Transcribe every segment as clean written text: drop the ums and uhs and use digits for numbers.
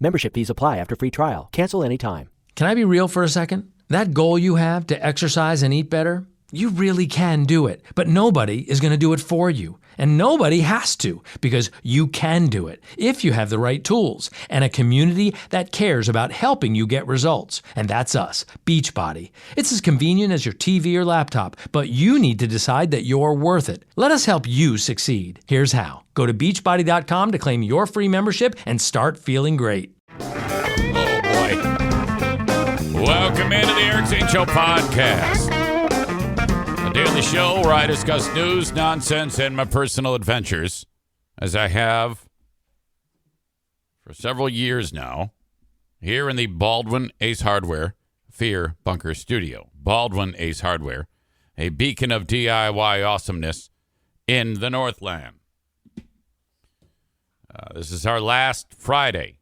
Membership fees apply after free trial. Cancel anytime. Can I be real for a second? That goal you have to exercise and eat better, you really can do it. But nobody is going to do it for you. And nobody has to, because you can do it if you have the right tools and a community that cares about helping you get results. And that's us, Beachbody. It's as convenient as your TV or laptop, but you need to decide that you're worth it. Let us help you succeed. Here's how. Go to beachbody.com to claim your free membership and start feeling great. Oh, boy. Welcome into the Eric Zane Show podcast. Daily show where I discuss news, nonsense, and my personal adventures, as I have for several years now, here in the Baldwin Ace Hardware Fear Bunker Studio. Baldwin Ace Hardware, a beacon of DIY awesomeness in the Northland. This is our last Friday.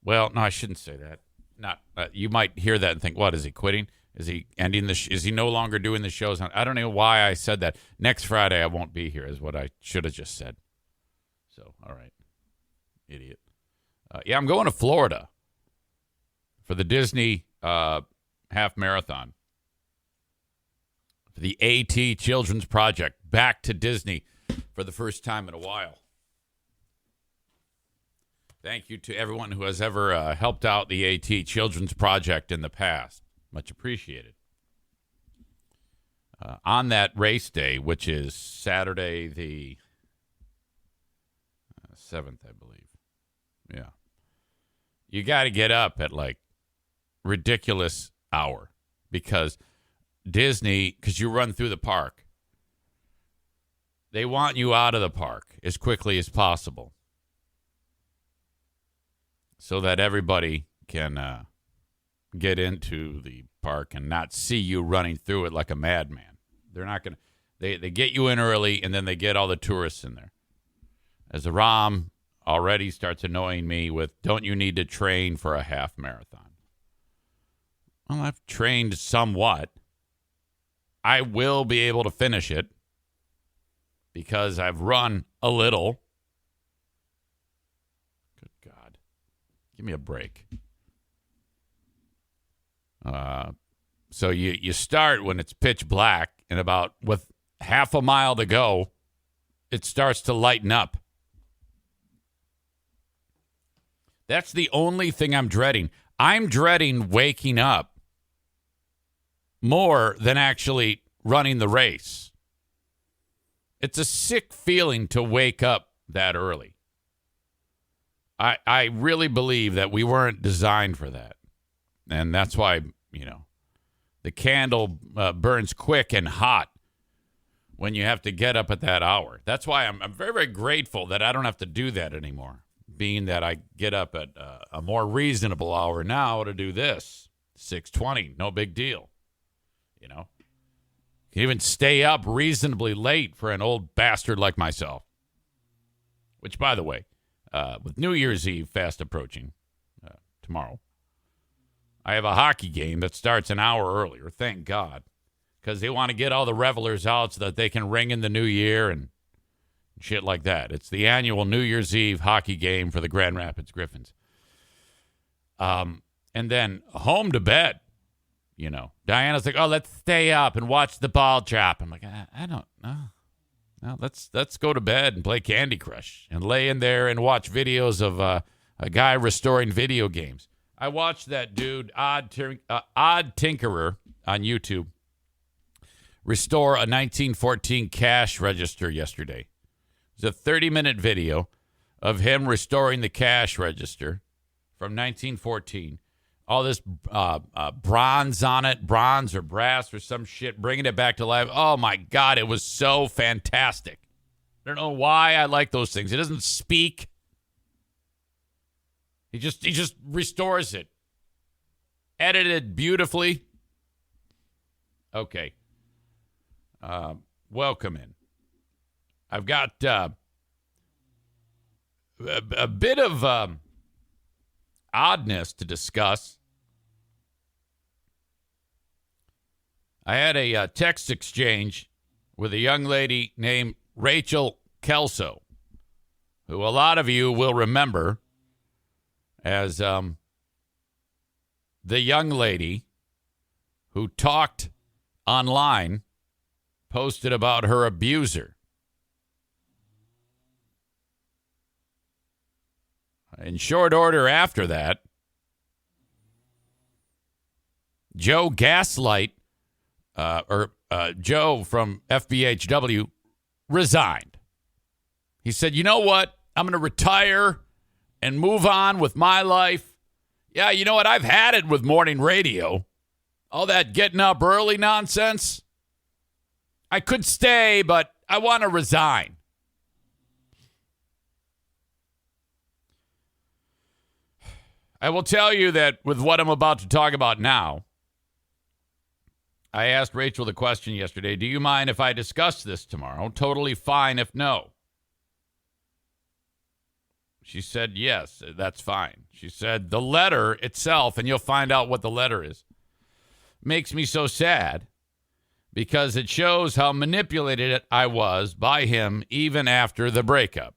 Well, no, I shouldn't say that. Not you might hear that and think, what, is he quitting? Is he ending the? Is he no longer doing the shows? I don't know why I said that. Next Friday I won't be here, is what I should have just said. So, all right, idiot. Yeah, I'm going to Florida for the Disney half marathon. For the AT Children's Project, back to Disney for the first time in a while. Thank you to everyone who has ever helped out the AT Children's Project in the past. Much appreciated. On that race day, which is Saturday the 7th, I believe. Yeah. You got to get up at like ridiculous hour because Disney, because you run through the park, they want you out of the park as quickly as possible so that everybody can get into the park and not see you running through it like a madman. They're not going to. They get you in early, and then they get all the tourists in there. As the ROM already starts annoying me with, don't you need to train for a half marathon? Well, I've trained somewhat. I will be able to finish it because I've run a little. Good God. Give me a break. So you start when it's pitch black, and about with half a mile to go, it starts to lighten up. That's the only thing I'm dreading. I'm dreading waking up more than actually running the race. It's a sick feeling to wake up that early. I really believe that we weren't designed for that. And that's why, the candle burns quick and hot when you have to get up at that hour. That's why I'm very, very grateful that I don't have to do that anymore, being that I get up at a more reasonable hour now to do this. 6:20, no big deal. You can even stay up reasonably late for an old bastard like myself. Which, by the way, with New Year's Eve fast approaching tomorrow, I have a hockey game that starts an hour earlier, thank God, because they want to get all the revelers out so that they can ring in the new year and shit like that. It's the annual New Year's Eve hockey game for the Grand Rapids Griffins. And then home to bed, Diana's like, oh, let's stay up and watch the ball drop. I'm like, I don't know. No, let's go to bed and play Candy Crush and lay in there and watch videos of a guy restoring video games. I watched that dude, Odd Tinkerer, on YouTube, restore a 1914 cash register yesterday. It was a 30-minute video of him restoring the cash register from 1914. All this bronze on it, bronze or brass or some shit, bringing it back to life. Oh, my God, it was so fantastic. I don't know why I like those things. It doesn't speak. He just restores it. Edited beautifully. Okay. Welcome in. I've got a bit of oddness to discuss. I had a text exchange with a young lady named Rachel Kelso, who a lot of you will remember as the young lady who talked online posted about her abuser. In short order after that, Joe Gasslight, Joe from FBHW, resigned. He said, you know what? I'm going to retire and move on with my life. Yeah, you know what? I've had it with morning radio. All that getting up early nonsense. I could stay, but I want to resign. I will tell you that with what I'm about to talk about now, I asked Rachel the question yesterday, do you mind if I discuss this tomorrow? Totally fine if no. She said, yes, that's fine. She said, the letter itself, and you'll find out what the letter is, makes me so sad because it shows how manipulated I was by him even after the breakup.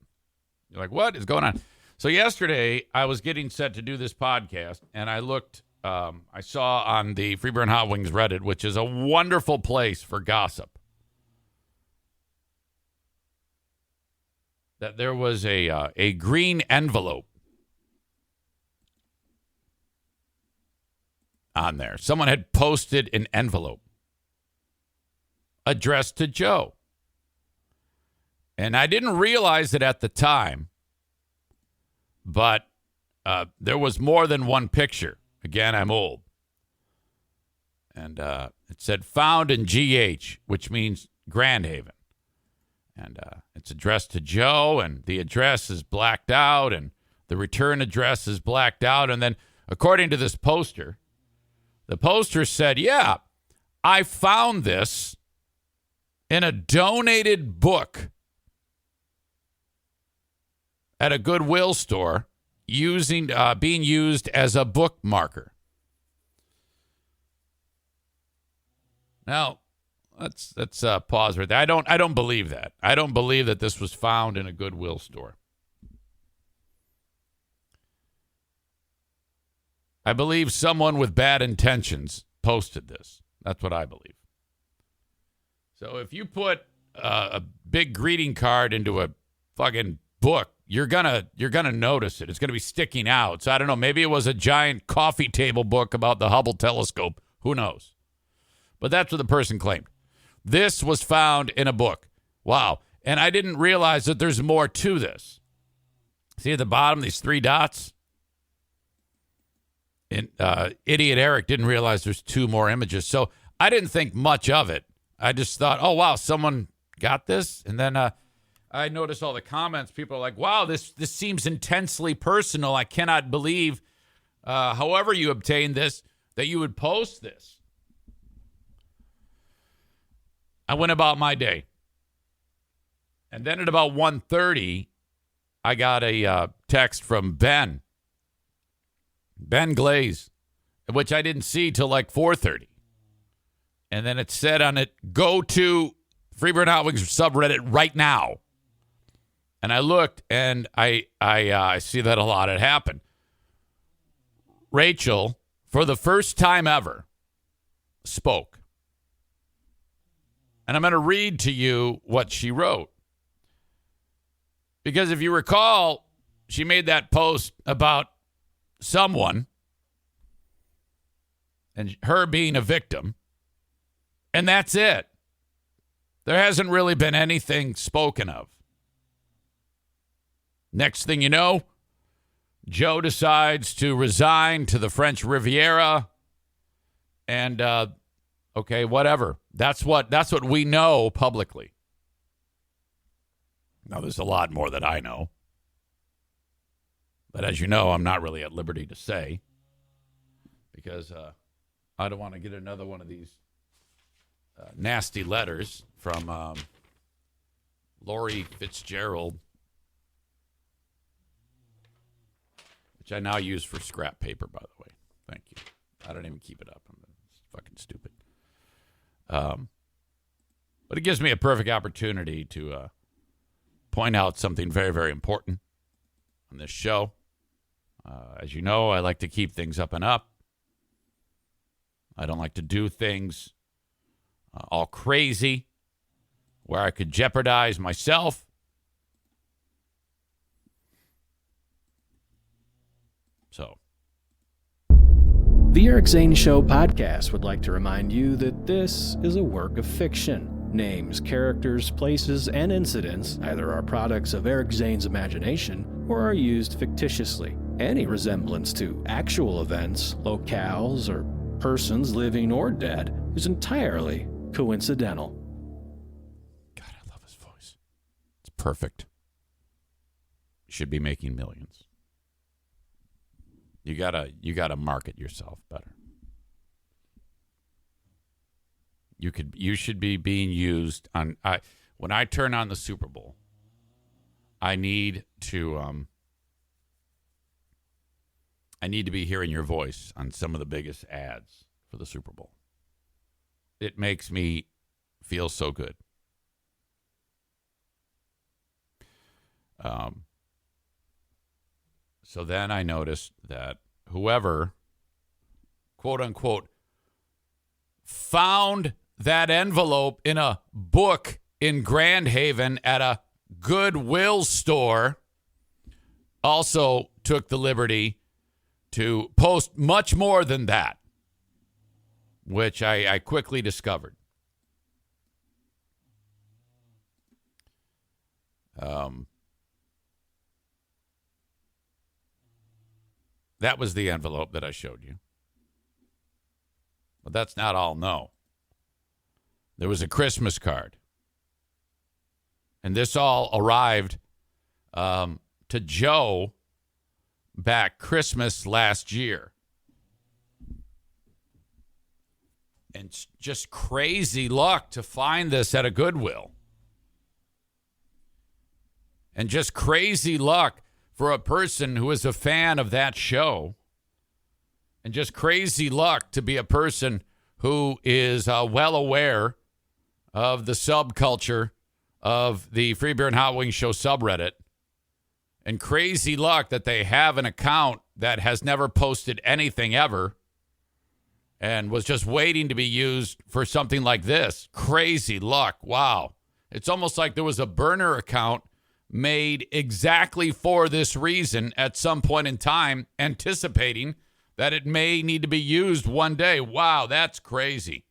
You're like, what is going on? So yesterday, I was getting set to do this podcast, and I looked, I saw on the Freeburn Hot Wings Reddit, which is a wonderful place for gossip, that there was a green envelope on there. Someone had posted an envelope addressed to Joe. And I didn't realize it at the time, but there was more than one picture. Again, I'm old. And it said, found in GH, which means Grand Haven. And it's addressed to Joe, and the address is blacked out, and the return address is blacked out. And then, according to this poster, the poster said, yeah, I found this in a donated book at a Goodwill store being used as a bookmarker. Now, let's pause right there. I don't believe that. I don't believe that this was found in a Goodwill store. I believe someone with bad intentions posted this. That's what I believe. So if you put a big greeting card into a fucking book, you're gonna notice it. It's gonna be sticking out. So I don't know. Maybe it was a giant coffee table book about the Hubble telescope. Who knows? But that's what the person claimed. This was found in a book. Wow. And I didn't realize that there's more to this. See at the bottom, these three dots? And Idiot Eric didn't realize there's two more images. So I didn't think much of it. I just thought, oh, wow, someone got this? And then I noticed all the comments. People are like, wow, this seems intensely personal. I cannot believe, however you obtained this, that you would post this. I went about my day. And then at about 1:30, I got a text from Ben Glaze, which I didn't see till like 4:30. And then it said on it, go to Freeburn Hot Wings subreddit right now. And I looked, and I see that a lot had happened. Rachel, for the first time ever, spoke. And I'm going to read to you what she wrote. Because if you recall, she made that post about someone and her being a victim. And that's it. There hasn't really been anything spoken of. Next thing you know, Joe decides to resign to the French Riviera. And, okay, whatever. That's what we know publicly. Now, there's a lot more that I know. But as you know, I'm not really at liberty to say. Because I don't want to get another one of these nasty letters from Lori Fitzgerald, which I now use for scrap paper, by the way. Thank you. I don't even keep it up. It's fucking stupid. But it gives me a perfect opportunity to point out something very, very important on this show. As you know, I like to keep things up and up. I don't like to do things all crazy where I could jeopardize myself. So, The Eric Zane Show podcast would like to remind you that this is a work of fiction. Names, characters, places, and incidents either are products of Eric Zane's imagination or are used fictitiously. Any resemblance to actual events, locales, or persons living or dead is entirely coincidental. God, I love his voice. It's perfect. Should be making millions. You gotta market yourself better. You should be being used on. When I turn on the Super Bowl, I need to be hearing your voice on some of the biggest ads for the Super Bowl. It makes me feel so good. So then I noticed that whoever, quote unquote, found that envelope in a book in Grand Haven at a Goodwill store also took the liberty to post much more than that, which I quickly discovered. That was the envelope that I showed you. But that's not all, no. There was a Christmas card. And this all arrived to Joe back Christmas last year. And it's just crazy luck to find this at a Goodwill. And just crazy luck for a person who is a fan of that show. And just crazy luck to be a person who is well aware of the subculture of the Free Beer and Hot Wings Show subreddit. And crazy luck that they have an account that has never posted anything ever and was just waiting to be used for something like this. Crazy luck. Wow. It's almost like there was a burner account made exactly for this reason at some point in time, anticipating that it may need to be used one day. Wow, that's crazy.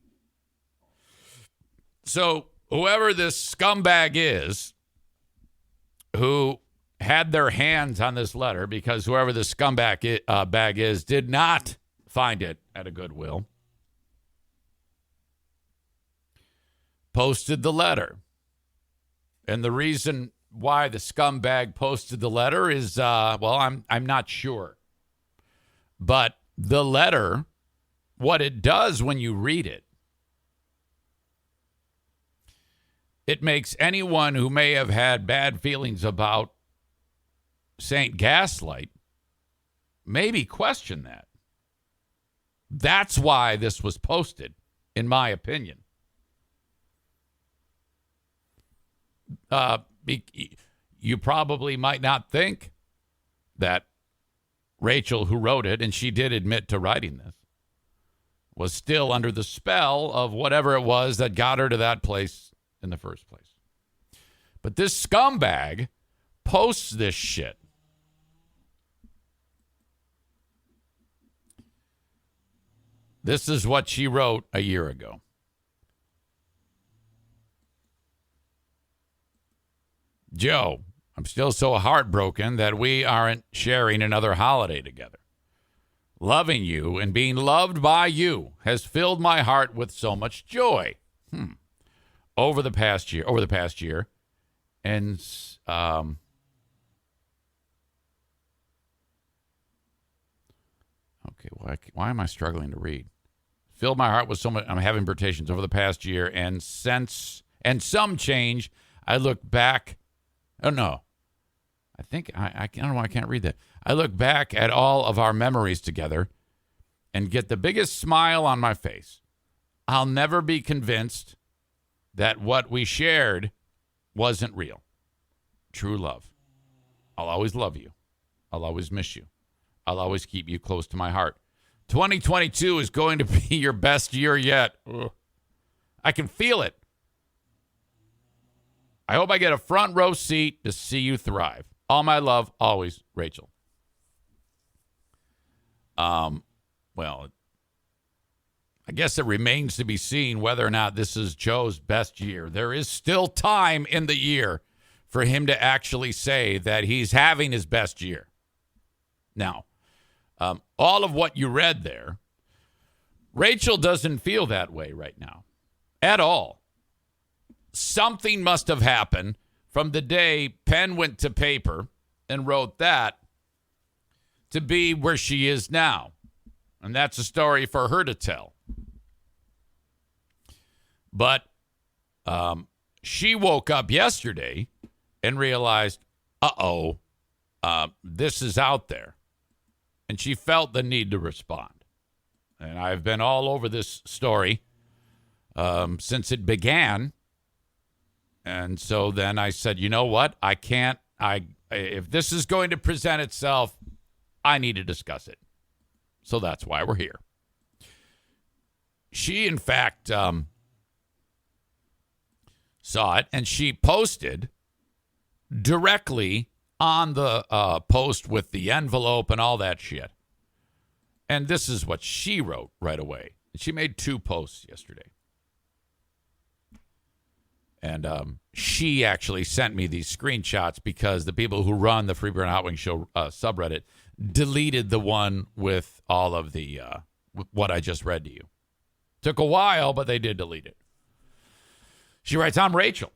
So whoever this scumbag is who had their hands on this letter, because whoever the scumbag bag is did not find it at a Goodwill, posted the letter. And the reason why the scumbag posted the letter is, I'm not sure. But the letter, what it does when you read it, it makes anyone who may have had bad feelings about St. Gaslight maybe question that. That's why this was posted, in my opinion. You probably might not think that Rachel, who wrote it, and she did admit to writing this, was still under the spell of whatever it was that got her to that place in the first place. But this scumbag posts this shit. This is what she wrote a year ago. Joe, I'm still so heartbroken that we aren't sharing another holiday together. Loving you and being loved by you has filled my heart with so much joy. Over the past year, and okay, why am I struggling to read? Filled my heart with so much. I'm having pertations over the past year, and some change. I look back. Oh no, I think I don't know why I can't read that. I look back at all of our memories together and get the biggest smile on my face. I'll never be convinced that what we shared wasn't real. True love. I'll always love you. I'll always miss you. I'll always keep you close to my heart. 2022 is going to be your best year yet. Ugh. I can feel it. I hope I get a front row seat to see you thrive. All my love, always, Rachel. Well, I guess it remains to be seen whether or not this is Joe's best year. There is still time in the year for him to actually say that he's having his best year. Now, all of what you read there, Rachel doesn't feel that way right now at all. Something must have happened from the day pen went to paper and wrote that to be where she is now. And that's a story for her to tell. But she woke up yesterday and realized, this is out there. And she felt the need to respond. And I've been all over this story since it began. And so then I said, you know what? If this is going to present itself, I need to discuss it. So that's why we're here. She, in fact, saw it, and she posted directly on the post with the envelope and all that shit. And this is what she wrote right away. She made 2 posts yesterday. And she actually sent me these screenshots because the people who run the Free Beer and Hot Wings Show subreddit deleted the one with all of the what I just read to you. Took a while, but they did delete it. She writes, I'm Rachel.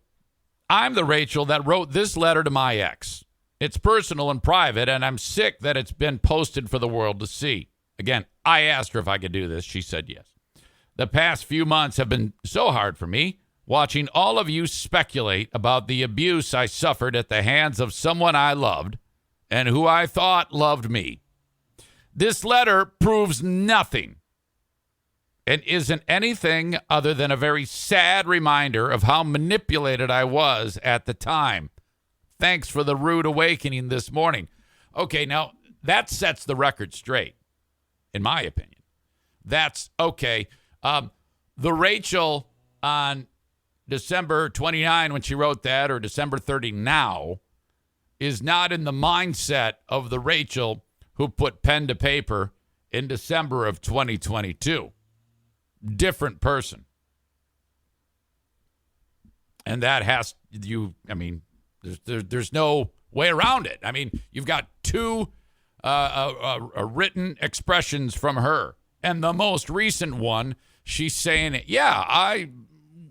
I'm the Rachel that wrote this letter to my ex. It's personal and private, and I'm sick that it's been posted for the world to see. Again, I asked her if I could do this. She said yes. The past few months have been so hard for me, watching all of you speculate about the abuse I suffered at the hands of someone I loved and who I thought loved me. This letter proves nothing and isn't anything other than a very sad reminder of how manipulated I was at the time. Thanks for the rude awakening this morning. Okay, now that sets the record straight, in my opinion. That's okay. The Rachel on December 29 when she wrote that, or December 30 now, is not in the mindset of the Rachel who put pen to paper in December of 2022. Different person. And that has you, I mean, there's no way around it. I mean, you've got 2 written expressions from her. And the most recent one, she's saying, yeah,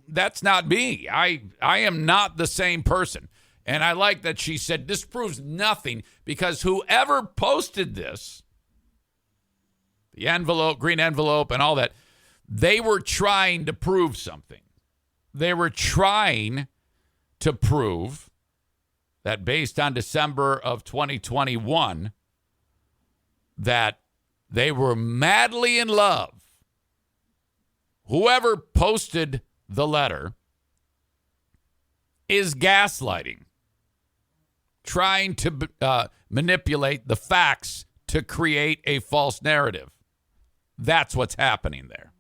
that's not me. I am not the same person. And I like that she said this proves nothing because whoever posted this, the envelope, green envelope and all that, they were trying to prove something. They were trying to prove that based on December of 2021, that they were madly in love. Whoever posted the letter is gaslighting, trying to manipulate the facts to create a false narrative. That's what's happening there.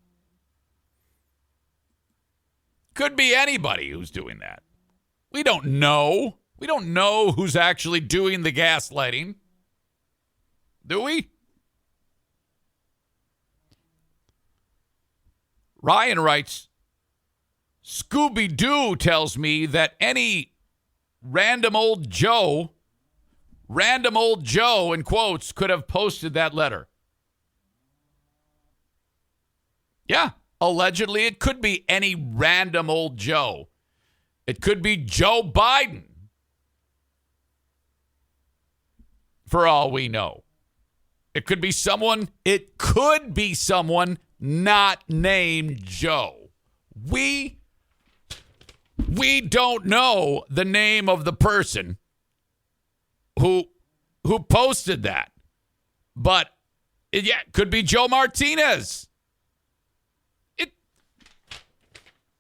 Could be anybody who's doing that. We don't know. We don't know who's actually doing the gaslighting. Do we? Ryan writes, Scooby-Doo tells me that any random old Joe, in quotes, could have posted that letter. Yeah, allegedly it could be any random old Joe. It could be Joe Biden, for all we know. It could be someone not named Joe. We don't know the name of the person who posted that. But it could be Joe Martinez.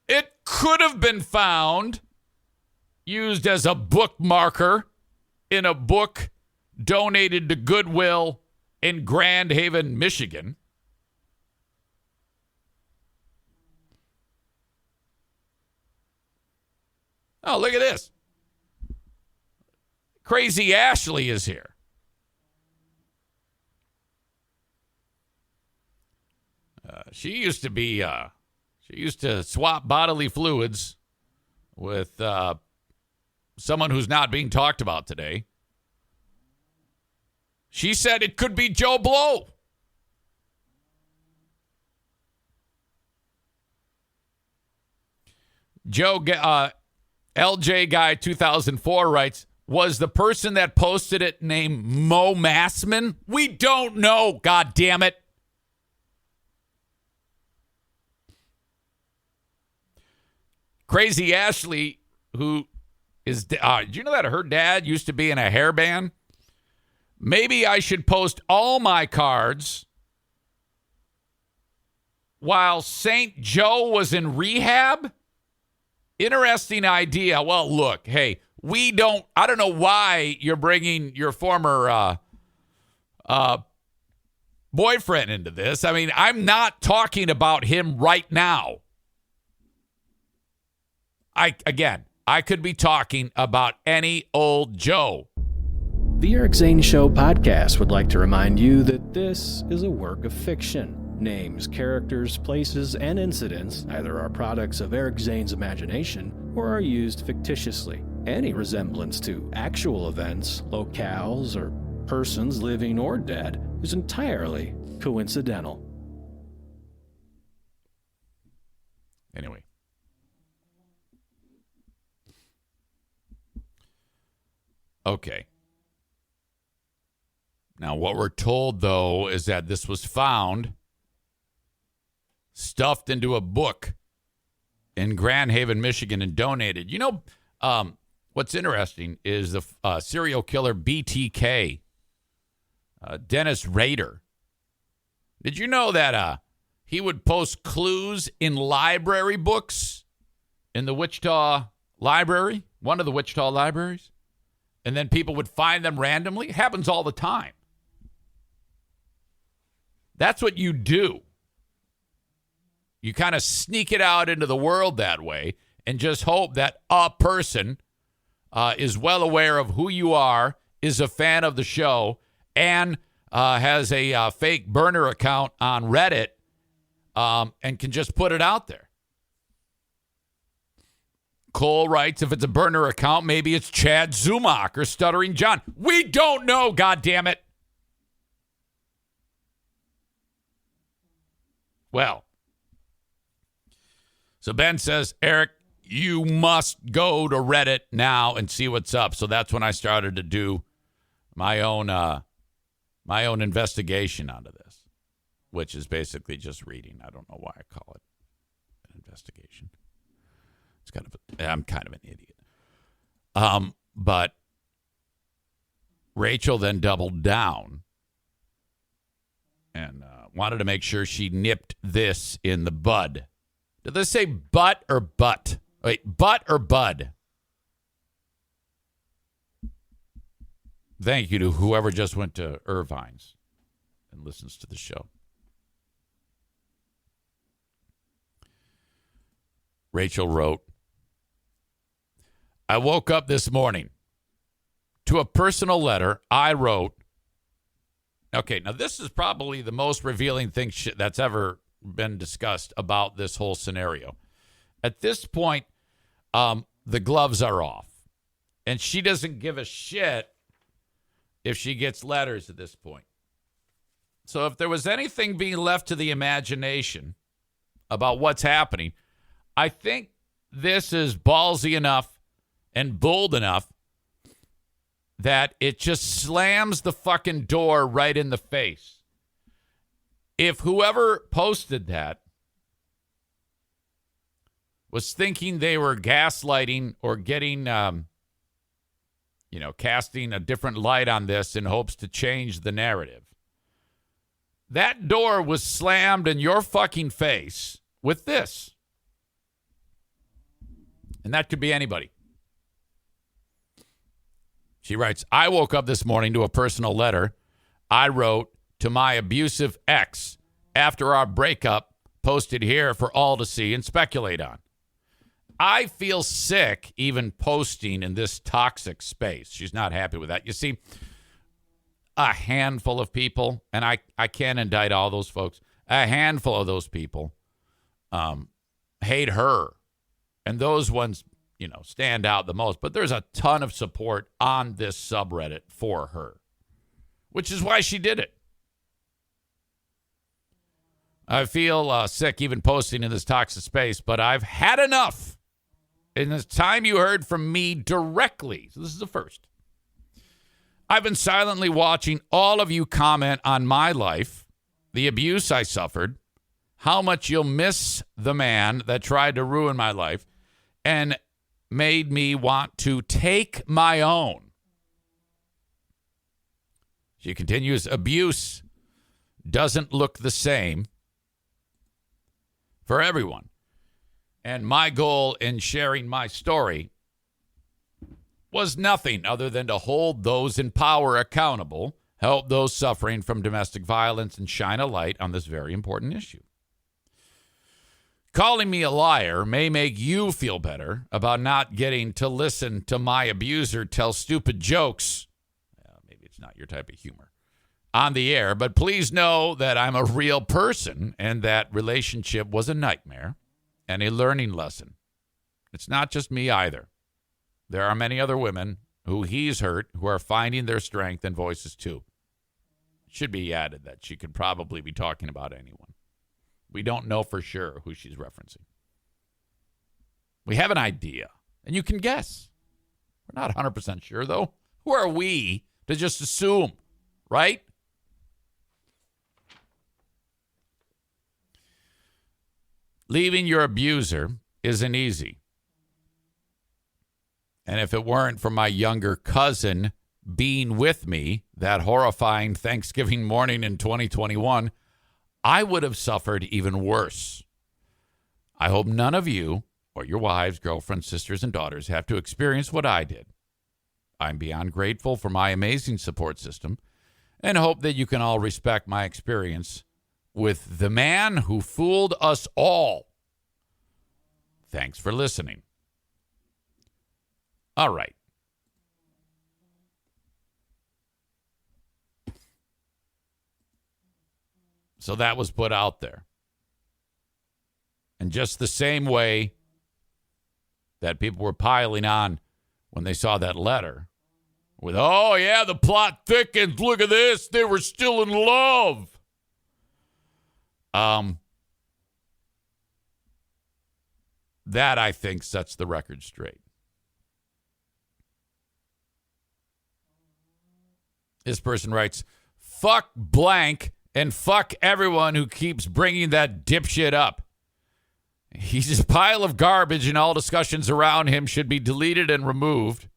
It could have been found, used as a bookmarker in a book donated to Goodwill in Grand Haven, Michigan. Oh, look at this. Crazy Ashley is here. She used to swap bodily fluids with someone who's not being talked about today. She said it could be Joe Blow. LJ Guy 2004 writes, was the person that posted it named Mo Massman? We don't know, God damn it. Crazy Ashley, who is, do you know that her dad used to be in a hair band? Maybe I should post all my cards while St. Joe was in rehab? Interesting idea. Well, look, hey, I don't know why you're bringing your former boyfriend into this. I mean, I'm not talking about him right now. I could be talking about any old Joe. The Eric Zane Show podcast would like to remind you that this is a work of fiction. Names, characters, places, and incidents either are products of Eric Zane's imagination or are used fictitiously. Any resemblance to actual events, locales, or persons living or dead is entirely coincidental. Anyway. Okay. Now, what we're told, though, is that this was found stuffed into a book in Grand Haven, Michigan, and donated. You know, what's interesting is the serial killer BTK, Dennis Rader. Did you know that he would post clues in library books in the Wichita Library, one of the Wichita libraries? And then people would find them randomly. It happens all the time. That's what you do. You kind of sneak it out into the world that way and just hope that a person is well aware of who you are, is a fan of the show, and has a fake burner account on Reddit and can just put it out there. Cole writes, if it's a burner account, maybe it's Chad Zumach or Stuttering John. We don't know, goddammit. Well, so Ben says, Eric, you must go to Reddit now and see what's up. So that's when I started to do my own investigation onto this, which is basically just reading. I don't know why I call it an investigation. I'm kind of an idiot. But Rachel then doubled down and wanted to make sure she nipped this in the bud. Did they say butt or butt? Wait, butt or bud? Thank you to whoever just went to Irvine's and listens to the show. Rachel wrote, I woke up this morning to a personal letter I wrote. Okay, now this is probably the most revealing thing that's ever been discussed about this whole scenario. At this point, the gloves are off. And she doesn't give a shit if she gets letters at this point. So if there was anything being left to the imagination about what's happening, I think this is ballsy enough and bold enough that it just slams the fucking door right in the face. If whoever posted that was thinking they were gaslighting or getting, casting a different light on this in hopes to change the narrative, that door was slammed in your fucking face with this. And that could be anybody. She writes, I woke up this morning to a personal letter I wrote to my abusive ex after our breakup posted here for all to see and speculate on. I feel sick even posting in this toxic space. She's not happy with that. You see, a handful of people, and I can't indict all those folks, a handful of those people hate her. And those ones, stand out the most. But there's a ton of support on this subreddit for her, which is why she did it. I feel sick even posting in this toxic space, but I've had enough. In this time you heard from me directly, so this is the first. I've been silently watching all of you comment on my life, the abuse I suffered, how much you'll miss the man that tried to ruin my life, and made me want to take my own. She continues, abuse doesn't look the same for everyone. And my goal in sharing my story was nothing other than to hold those in power accountable, help those suffering from domestic violence, and shine a light on this very important issue. Calling me a liar may make you feel better about not getting to listen to my abuser tell stupid jokes. Maybe it's not your type of humor on the air, but please know that I'm a real person and that relationship was a nightmare and a learning lesson. It's not just me either. There are many other women who he's hurt who are finding their strength and voices too. It should be added that she could probably be talking about anyone. We don't know for sure who she's referencing. We have an idea, and you can guess. We're not 100% sure, though. Who are we to just assume, right? Leaving your abuser isn't easy. And if it weren't for my younger cousin being with me that horrifying Thanksgiving morning in 2021, I would have suffered even worse. I hope none of you or your wives, girlfriends, sisters, and daughters have to experience what I did. I'm beyond grateful for my amazing support system and hope that you can all respect my experience with the man who fooled us all. Thanks for listening. All right. So that was put out there. And just the same way that people were piling on when they saw that letter with, oh, yeah, the plot thickens. Look at this. They were still in love. That, I think, sets the record straight. This person writes, fuck blank and fuck everyone who keeps bringing that dipshit up. He's a pile of garbage and all discussions around him should be deleted and removed.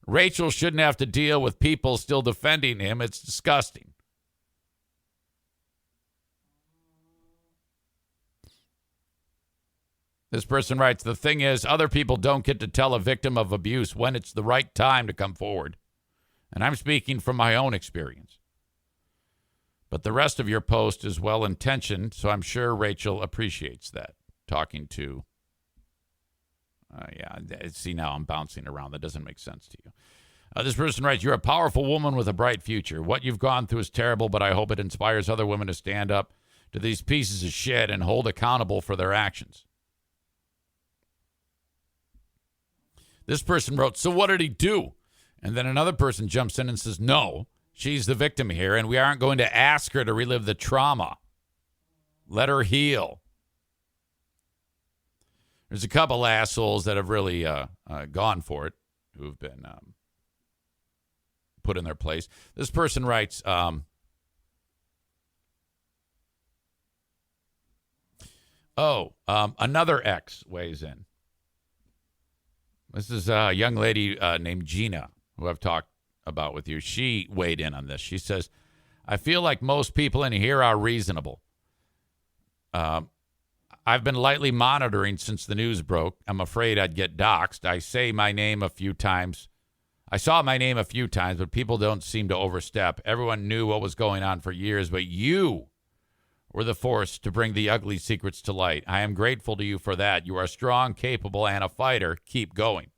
Rachel shouldn't have to deal with people still defending him. It's disgusting. This person writes, the thing is, other people don't get to tell a victim of abuse when it's the right time to come forward. And I'm speaking from my own experience. But the rest of your post is well-intentioned, so I'm sure Rachel appreciates that. Talking to, see, now I'm bouncing around. That doesn't make sense to you. This person writes, you're a powerful woman with a bright future. What you've gone through is terrible, but I hope it inspires other women to stand up to these pieces of shit and hold accountable for their actions. This person wrote, so what did he do? And then another person jumps in and says, no, she's the victim here, and we aren't going to ask her to relive the trauma. Let her heal. There's a couple assholes that have really gone for it, who have been put in their place. This person writes, another ex weighs in. This is a young lady named Gina, who I've talked about with you. She weighed in on this. She says, I feel like most people in here are reasonable. I've been lightly monitoring since the news broke. I'm afraid I'd get doxxed. I say my name a few times. I saw my name a few times, but people don't seem to overstep. Everyone knew what was going on for years, but you were the force to bring the ugly secrets to light. I am grateful to you for that. You are strong, capable, and a fighter. Keep going.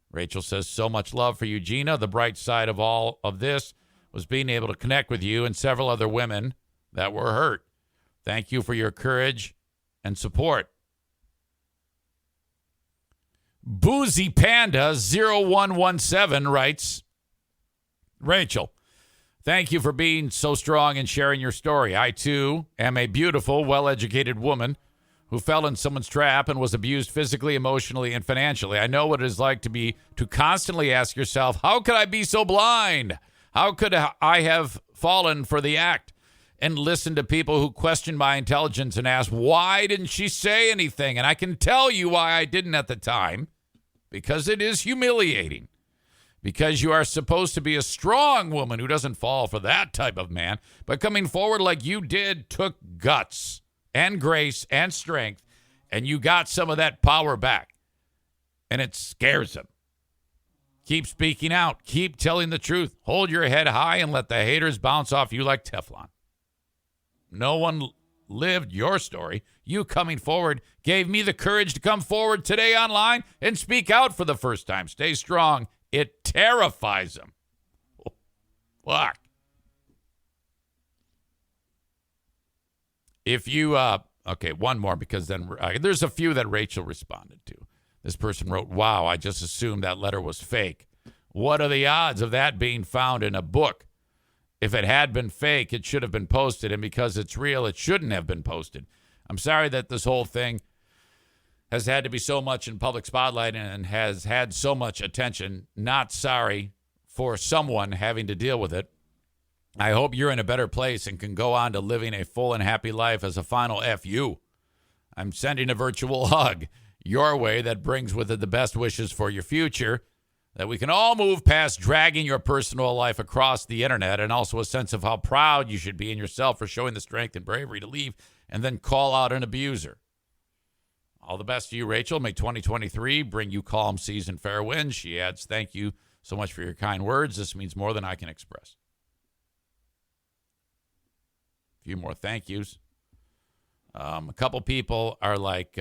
Rachel says, so much love for you, Gina. The bright side of all of this was being able to connect with you and several other women that were hurt. Thank you for your courage and support. Boozy Panda 0117 writes, Rachel, thank you for being so strong and sharing your story. I, too, am a beautiful, well-educated woman who fell in someone's trap and was abused physically, emotionally, and financially. I know what it is like to constantly ask yourself, how could I be so blind? How could I have fallen for the act? And listen to people who question my intelligence and ask, why didn't she say anything? And I can tell you why I didn't at the time, because it is humiliating. Because you are supposed to be a strong woman who doesn't fall for that type of man. But coming forward like you did took guts and grace and strength, and you got some of that power back. And it scares him. Keep speaking out. Keep telling the truth. Hold your head high and let the haters bounce off you like Teflon. No one lived your story. You coming forward gave me the courage to come forward today online and speak out for the first time. Stay strong. It terrifies him. Oh, fuck. If you, okay, one more, because then there's a few that Rachel responded to. This person wrote, wow, I just assumed that letter was fake. What are the odds of that being found in a book? If it had been fake, it should have been posted, and because it's real, it shouldn't have been posted. I'm sorry that this whole thing has had to be so much in public spotlight and has had so much attention. Not sorry for someone having to deal with it. I hope you're in a better place and can go on to living a full and happy life as a final FU. I'm sending a virtual hug your way that brings with it the best wishes for your future, that we can all move past dragging your personal life across the internet, and also a sense of how proud you should be in yourself for showing the strength and bravery to leave and then call out an abuser. All the best to you, Rachel. May 2023 bring you calm seas and fair winds. She adds, thank you so much for your kind words. This means more than I can express. A few more thank yous. A couple people are like,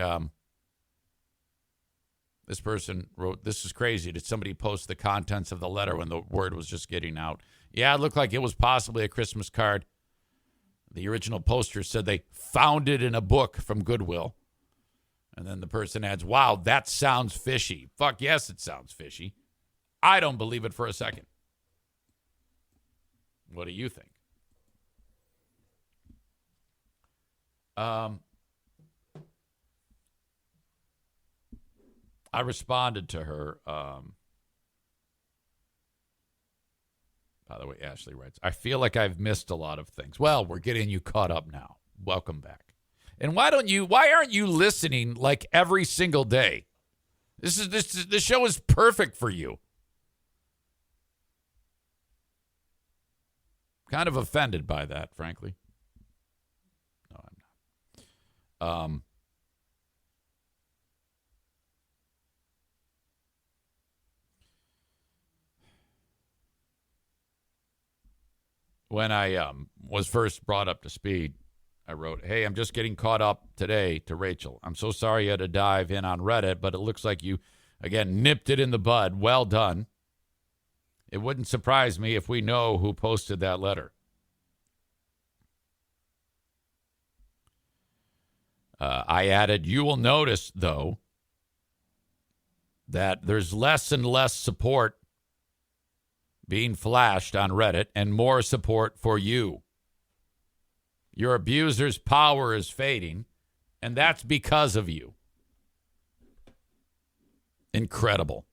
this person wrote, this is crazy. Did somebody post the contents of the letter when the word was just getting out? Yeah, it looked like it was possibly a Christmas card. The original poster said they found it in a book from Goodwill. And then the person adds, wow, that sounds fishy. Fuck yes, it sounds fishy. I don't believe it for a second. What do you think? I responded to her. By the way, Ashley writes, I feel like I've missed a lot of things. Well, we're getting you caught up now. Welcome back. And why aren't you listening like every single day? This show is perfect for you. Kind of offended by that, frankly. No, I'm not. When I was first brought up to speed, I wrote, hey, I'm just getting caught up today to Rachel. I'm so sorry you had to dive in on Reddit, but it looks like you, again, nipped it in the bud. Well done. It wouldn't surprise me if we know who posted that letter. I added, you will notice, though, that there's less and less support being flashed on Reddit and more support for you. Your abuser's power is fading, and that's because of you. Incredible.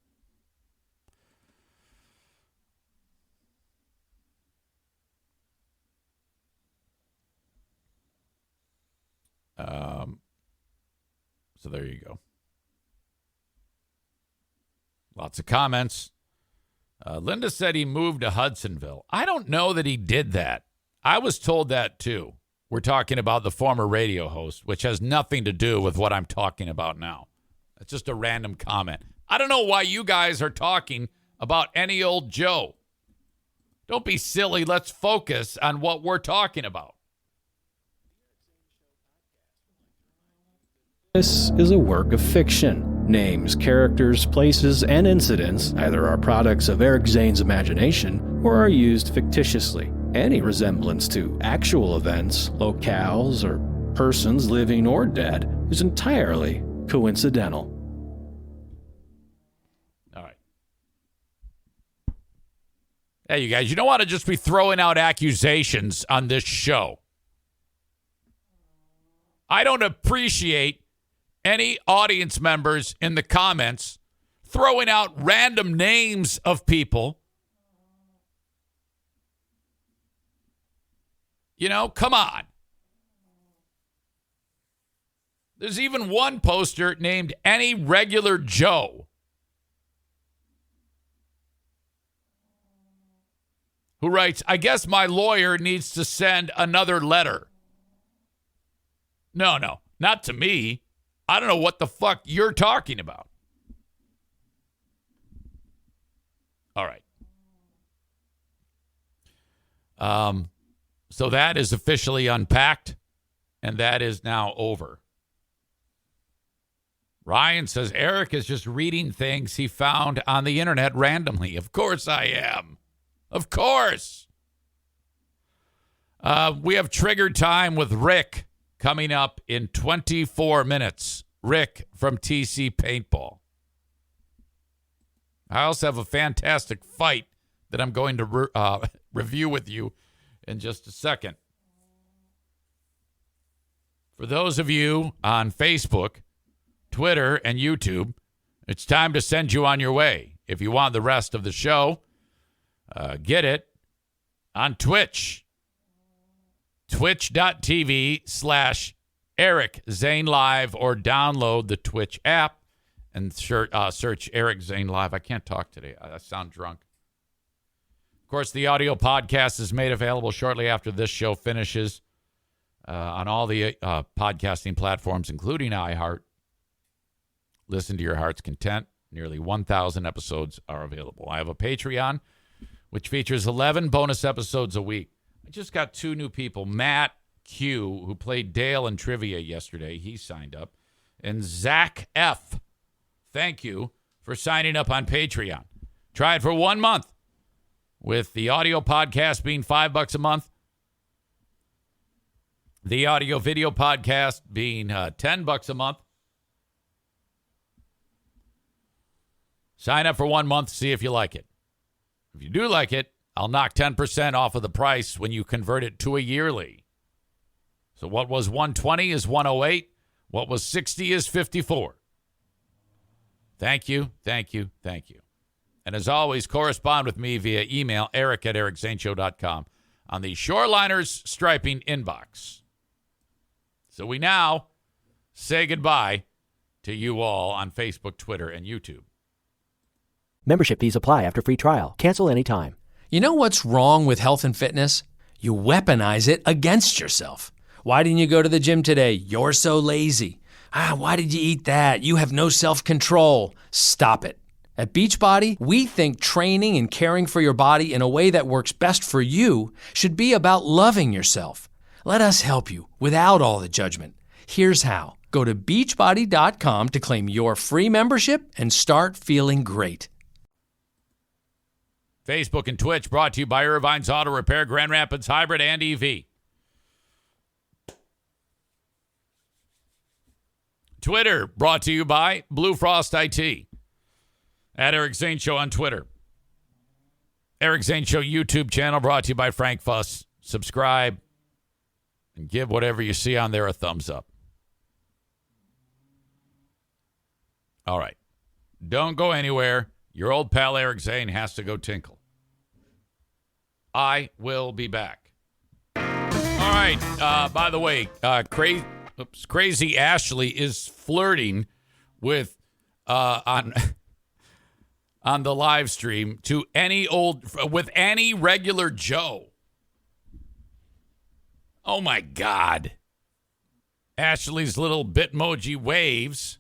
So there you go. Lots of comments. Linda said he moved to Hudsonville. I don't know that he did that. I was told that too. We're talking about the former radio host, which has nothing to do with what I'm talking about now. It's just a random comment. I don't know why you guys are talking about any old Joe. Don't be silly. Let's focus on what we're talking about. This is a work of fiction. Names, characters, places, and incidents either are products of Eric Zane's imagination or are used fictitiously. Any resemblance to actual events, locales, or persons living or dead is entirely coincidental. All right. Hey, you guys, you don't want to just be throwing out accusations on this show. I don't appreciate any audience members in the comments throwing out random names of people. You know, come on. There's even one poster named Any Regular Joe who writes, I guess my lawyer needs to send another letter. No, not to me. I don't know what the fuck you're talking about. All right. So that is officially unpacked, and that is now over. Ryan says, Eric is just reading things he found on the internet randomly. Of course I am. Of course. We have trigger time with Rick coming up in 24 minutes. Rick from TC Paintball. I also have a fantastic fight that I'm going to review with you in just a second. For those of you on Facebook, Twitter, and YouTube, it's time to send you on your way. If you want the rest of the show, get it on Twitch. Twitch.tv/Eric Zane Live, or download the Twitch app and search Eric Zane Live. I can't talk today. I sound drunk. Of course, the audio podcast is made available shortly after this show finishes on all the podcasting platforms, including iHeart. Listen to your heart's content. Nearly 1,000 episodes are available. I have a Patreon, which features 11 bonus episodes a week. I just got 2 new people. Matt Q, who played Dale in trivia yesterday. He signed up. And Zach F. Thank you for signing up on Patreon. Try it for 1 month, with the audio podcast being $5 a month, the audio video podcast being $10 a month. Sign up for 1 month, see if you like it. If you do like it, I'll knock 10% off of the price when you convert it to a yearly. So what was $120 is $108. What was $60 is $54. Thank you, thank you, thank you. And as always, correspond with me via email, eric@ericzaneshow.com, on the Shoreliners Striping inbox. So we now say goodbye to you all on Facebook, Twitter, and YouTube. Membership fees apply after free trial. Cancel anytime. You know what's wrong with health and fitness? You weaponize it against yourself. Why didn't you go to the gym today? You're so lazy. Why did you eat that? You have no self-control. Stop it. At Beachbody, we think training and caring for your body in a way that works best for you should be about loving yourself. Let us help you without all the judgment. Here's how. Go to beachbody.com to claim your free membership and start feeling great. Facebook and Twitch brought to you by Irvine's Auto Repair, Grand Rapids Hybrid and EV. Twitter brought to you by Blue Frost IT. At Eric Zane Show on Twitter. Eric Zane Show YouTube channel brought to you by Frank Fuss. Subscribe and give whatever you see on there a thumbs up. All right. Don't go anywhere. Your old pal Eric Zane has to go tinkle. I will be back. All right. By the way, Crazy Ashley is flirting with on the live stream with any regular Joe. Oh my God. Ashley's little Bitmoji waves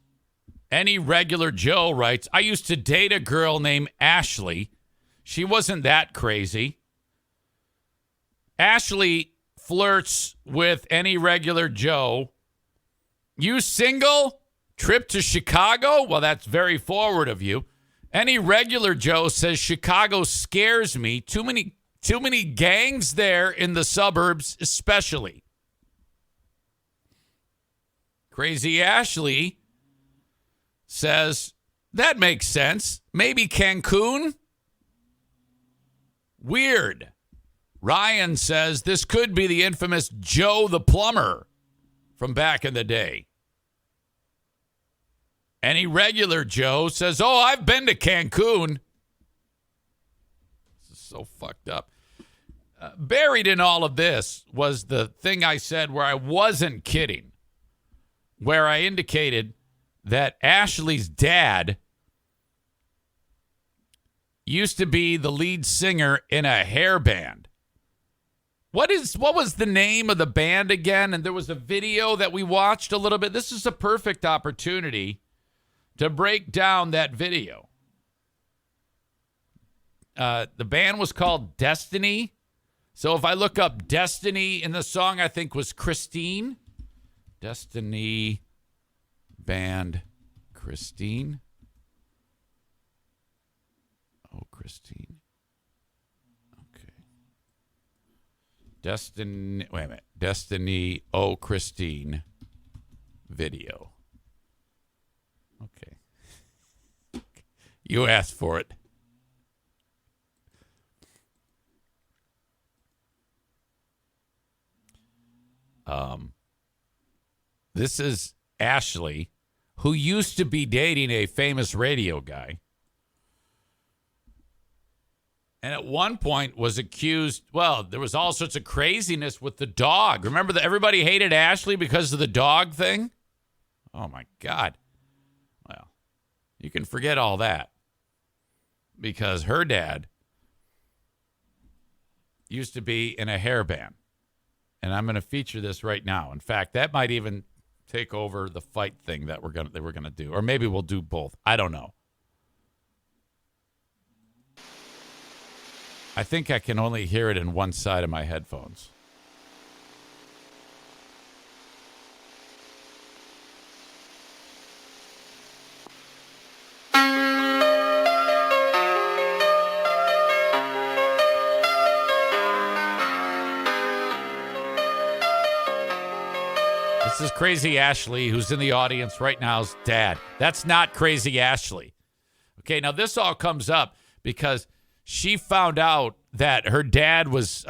Any Regular Joe writes, I used to date a girl named Ashley. She wasn't that crazy. Ashley flirts with Any Regular Joe. You single? Trip to Chicago? Well, that's very forward of you. Any Regular Joe says Chicago scares me. Too many gangs there in the suburbs, especially. Crazy Ashley says, that makes sense. Maybe Cancun? Weird. Ryan says, this could be the infamous Joe the Plumber from back in the day. Any Regular Joe says, oh, I've been to Cancun. This is so fucked up. Buried in all of this was the thing I said where I wasn't kidding, where I indicated that Ashley's dad used to be the lead singer in a hair band. What was the name of the band again? And there was a video that we watched a little bit. This is a perfect opportunity to break down that video. The band was called Destiny. So if I look up Destiny in the song, I think was Christine. Destiny band Christine. Oh, Christine. Okay. Destiny. Wait a minute. Destiny. Oh, Christine. Video. Okay. You asked for it. This is Ashley, who used to be dating a famous radio guy. And at one point was accused, well, there was all sorts of craziness with the dog. Remember that everybody hated Ashley because of the dog thing? Oh, my God. Well, you can forget all that. Because her dad used to be in a hair band. And I'm going to feature this right now. In fact, that might even take over the fight thing that we're gonna do. Or maybe we'll do both. I don't know. I think I can only hear it in one side of my headphones. This is Crazy Ashley, who's in the audience right now's dad. That's not Crazy Ashley. Okay, now this all comes up because she found out that her dad was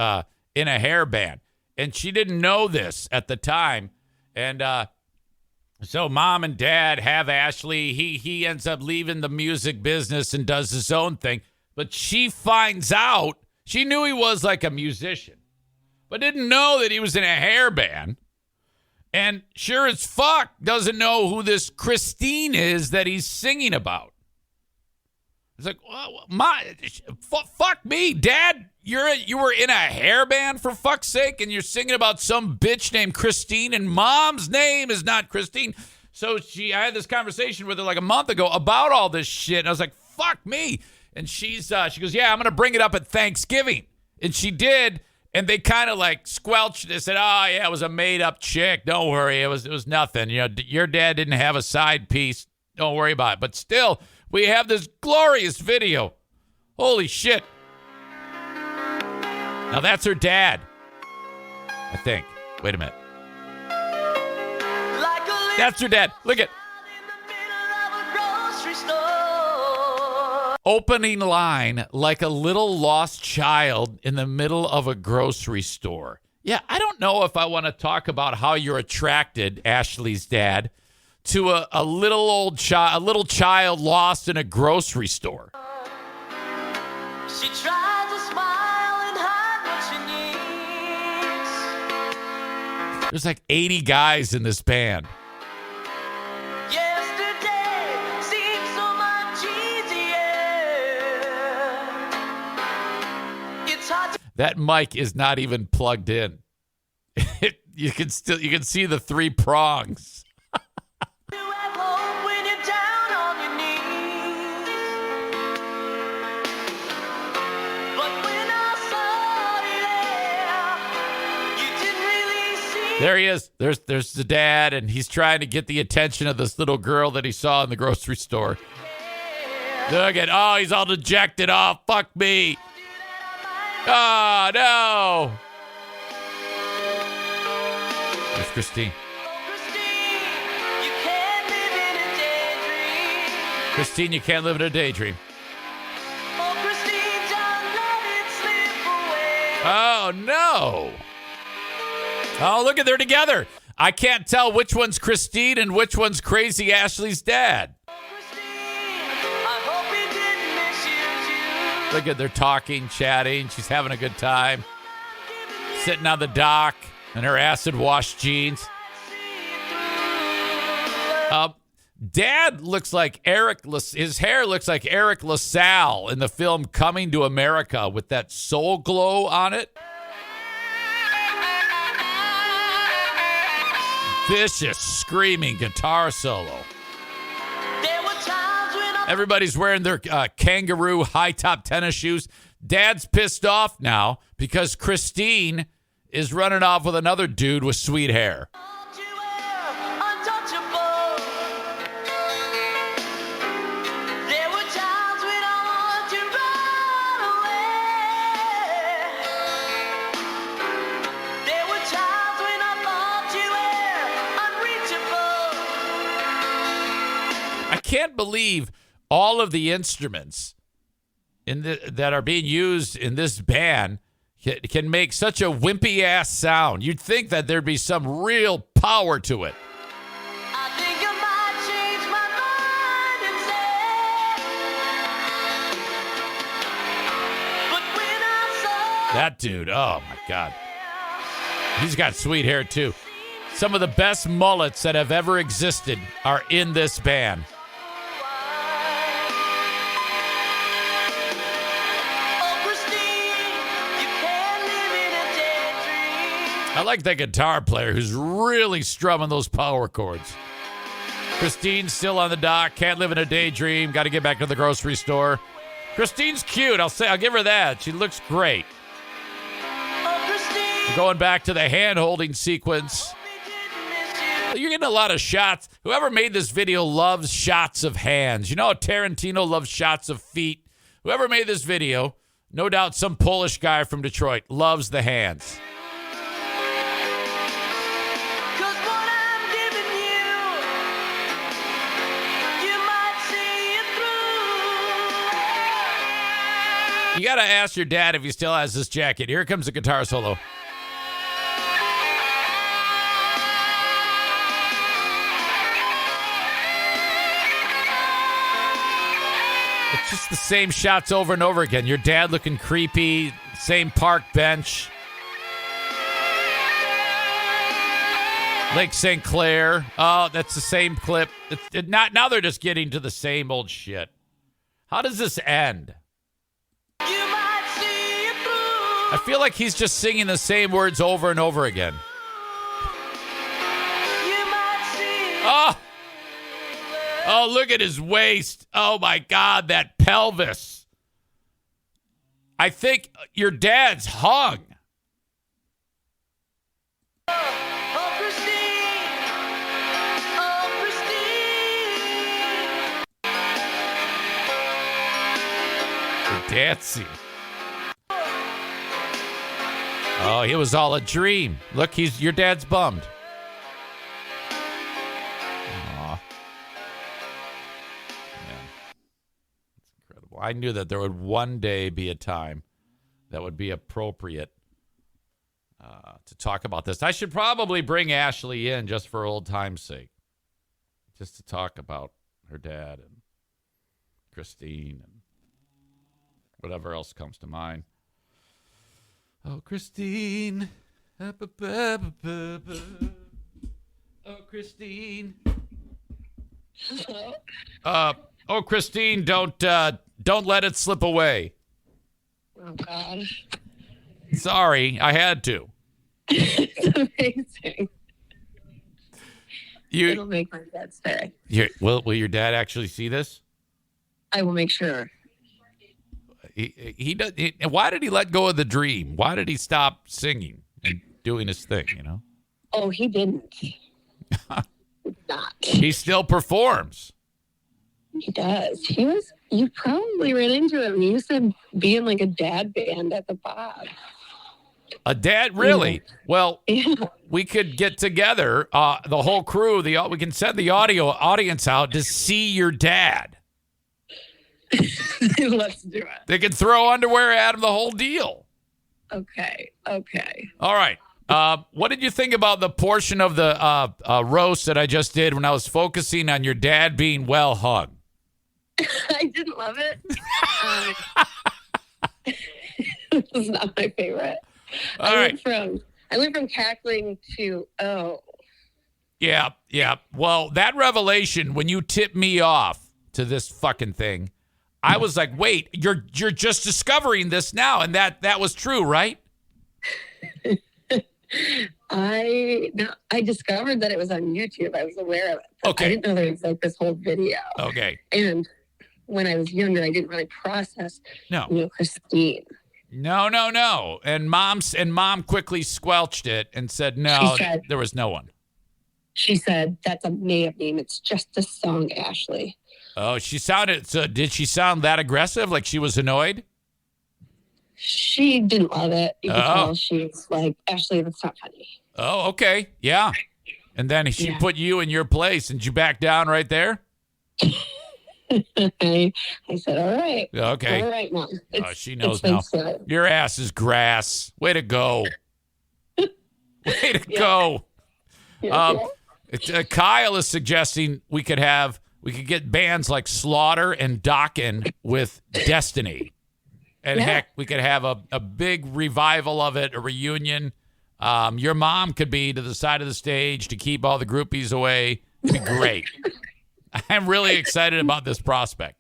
in a hair band, and she didn't know this at the time. And so mom and dad have Ashley. He ends up leaving the music business and does his own thing. But she finds out, she knew he was like a musician, but didn't know that he was in a hair band. And sure as fuck doesn't know who this Christine is that he's singing about. It's like, well, fuck me, Dad. You were in a hair band, for fuck's sake, and you're singing about some bitch named Christine, and mom's name is not Christine. So I had this conversation with her like a month ago about all this shit, and I was like, fuck me. And she goes, yeah, I'm going to bring it up at Thanksgiving. And she did. And they kind of like squelched it, said, oh, yeah, it was a made-up chick. Don't worry. It was nothing. You know, your dad didn't have a side piece. Don't worry about it. But still, we have this glorious video. Holy shit. Now, that's her dad, I think. Wait a minute. That's her dad. Look at opening line, like a little lost child in the middle of a grocery store. Yeah, I don't know if I want to talk about how you're attracted, Ashley's dad, to a little child lost in a grocery store. She tries to smile and hide what she needs. There's like 80 guys in this band. That mic is not even plugged in. You can see the three prongs. There he is. There's the dad, and he's trying to get the attention of this little girl that he saw in the grocery store. Look at, he's all dejected. Oh, fuck me. Oh, no. There's Christine. Christine, you can't live in a daydream. Oh, no. Oh, look at they're together. I can't tell which one's Christine and which one's crazy Ashley's dad. Look at they're talking, chatting. She's having a good time. Sitting on the dock in her acid-washed jeans. Dad looks like his hair looks like Eric LaSalle in the film Coming to America with that soul glow on it. Vicious, screaming guitar solo. Everybody's wearing their kangaroo high-top tennis shoes. Dad's pissed off now because Christine is running off with another dude with sweet hair. I can't believe all of the instruments that are being used in this band can make such a wimpy ass sound. You'd think that there'd be some real power to it. I think I might change my mind and say, but when I saw that dude, oh my God. He's got sweet hair too. Some of the best mullets that have ever existed are in this band. I like that guitar player who's really strumming those power chords. Christine's still on the dock. Can't live in a daydream. Got to get back to the grocery store. Christine's cute. I'll give her that. She looks great. Going back to the hand-holding sequence. You're getting a lot of shots. Whoever made this video loves shots of hands. You know how Tarantino loves shots of feet? Whoever made this video, no doubt some Polish guy from Detroit, loves the hands. You got to ask your dad if he still has this jacket. Here comes the guitar solo. It's just the same shots over and over again. Your dad looking creepy, same park bench. Lake St. Clair. Oh, that's the same clip. Now they're just getting to the same old shit. How does this end? I feel like he's just singing the same words over and over again. Oh, look at his waist. Oh, my God, that pelvis. I think your dad's hung. They're dancing. Oh, it was all a dream. Look, your dad's bummed. Aw. Man. It's incredible. I knew that there would one day be a time that would be appropriate to talk about this. I should probably bring Ashley in just for old time's sake. Just to talk about her dad and Christine and whatever else comes to mind. Oh, Christine. Oh, Christine. Oh, Christine, don't let it slip away. Oh, God. Sorry, I had to. It's amazing. It'll make my dad stay. Will your dad actually see this? I will make sure. Why did he let go of the dream? Why did he stop singing and doing his thing, Oh, he didn't. Not. He still performs. He does. You probably ran into him. He used to be in like a dad band at the Bob. A dad, really? Well, Yeah. we could get together, the whole crew. We can send the audience out to see your dad. Let's do it. They can throw underwear at him, the whole deal. Okay. All right. What did you think about the portion of the roast that I just did when I was focusing on your dad being well hung? I didn't love it. It was not my favorite. All right. I went from cackling to Yeah. Well, that revelation when you tipped me off to this fucking thing, I was like, wait, you're just discovering this now, and that was true, right? I discovered that it was on YouTube. I was aware of it. But Okay. I didn't know there was like this whole video. Okay. And when I was younger, I didn't really process No. Christine. No. And mom quickly squelched it and said, no, She said- there was no one. She said, that's a made-up name. It's just a song, Ashley. Oh, did she sound that aggressive? Like she was annoyed? She didn't love it. You could Oh. tell she was like, Ashley, that's not funny. Oh, okay. Yeah. And then she Yeah. put you in your place and you back down right there? I said, all right. Okay. All right, Mom. She knows it's been now. said. Your ass is grass. Way to go. Way to go. Yeah. Kyle is suggesting we could get bands like Slaughter and Dokken with Destiny. And Yeah. heck, we could have a big revival of it, a reunion. Your mom could be to the side of the stage to keep all the groupies away. It'd be great. I'm really excited about this prospect.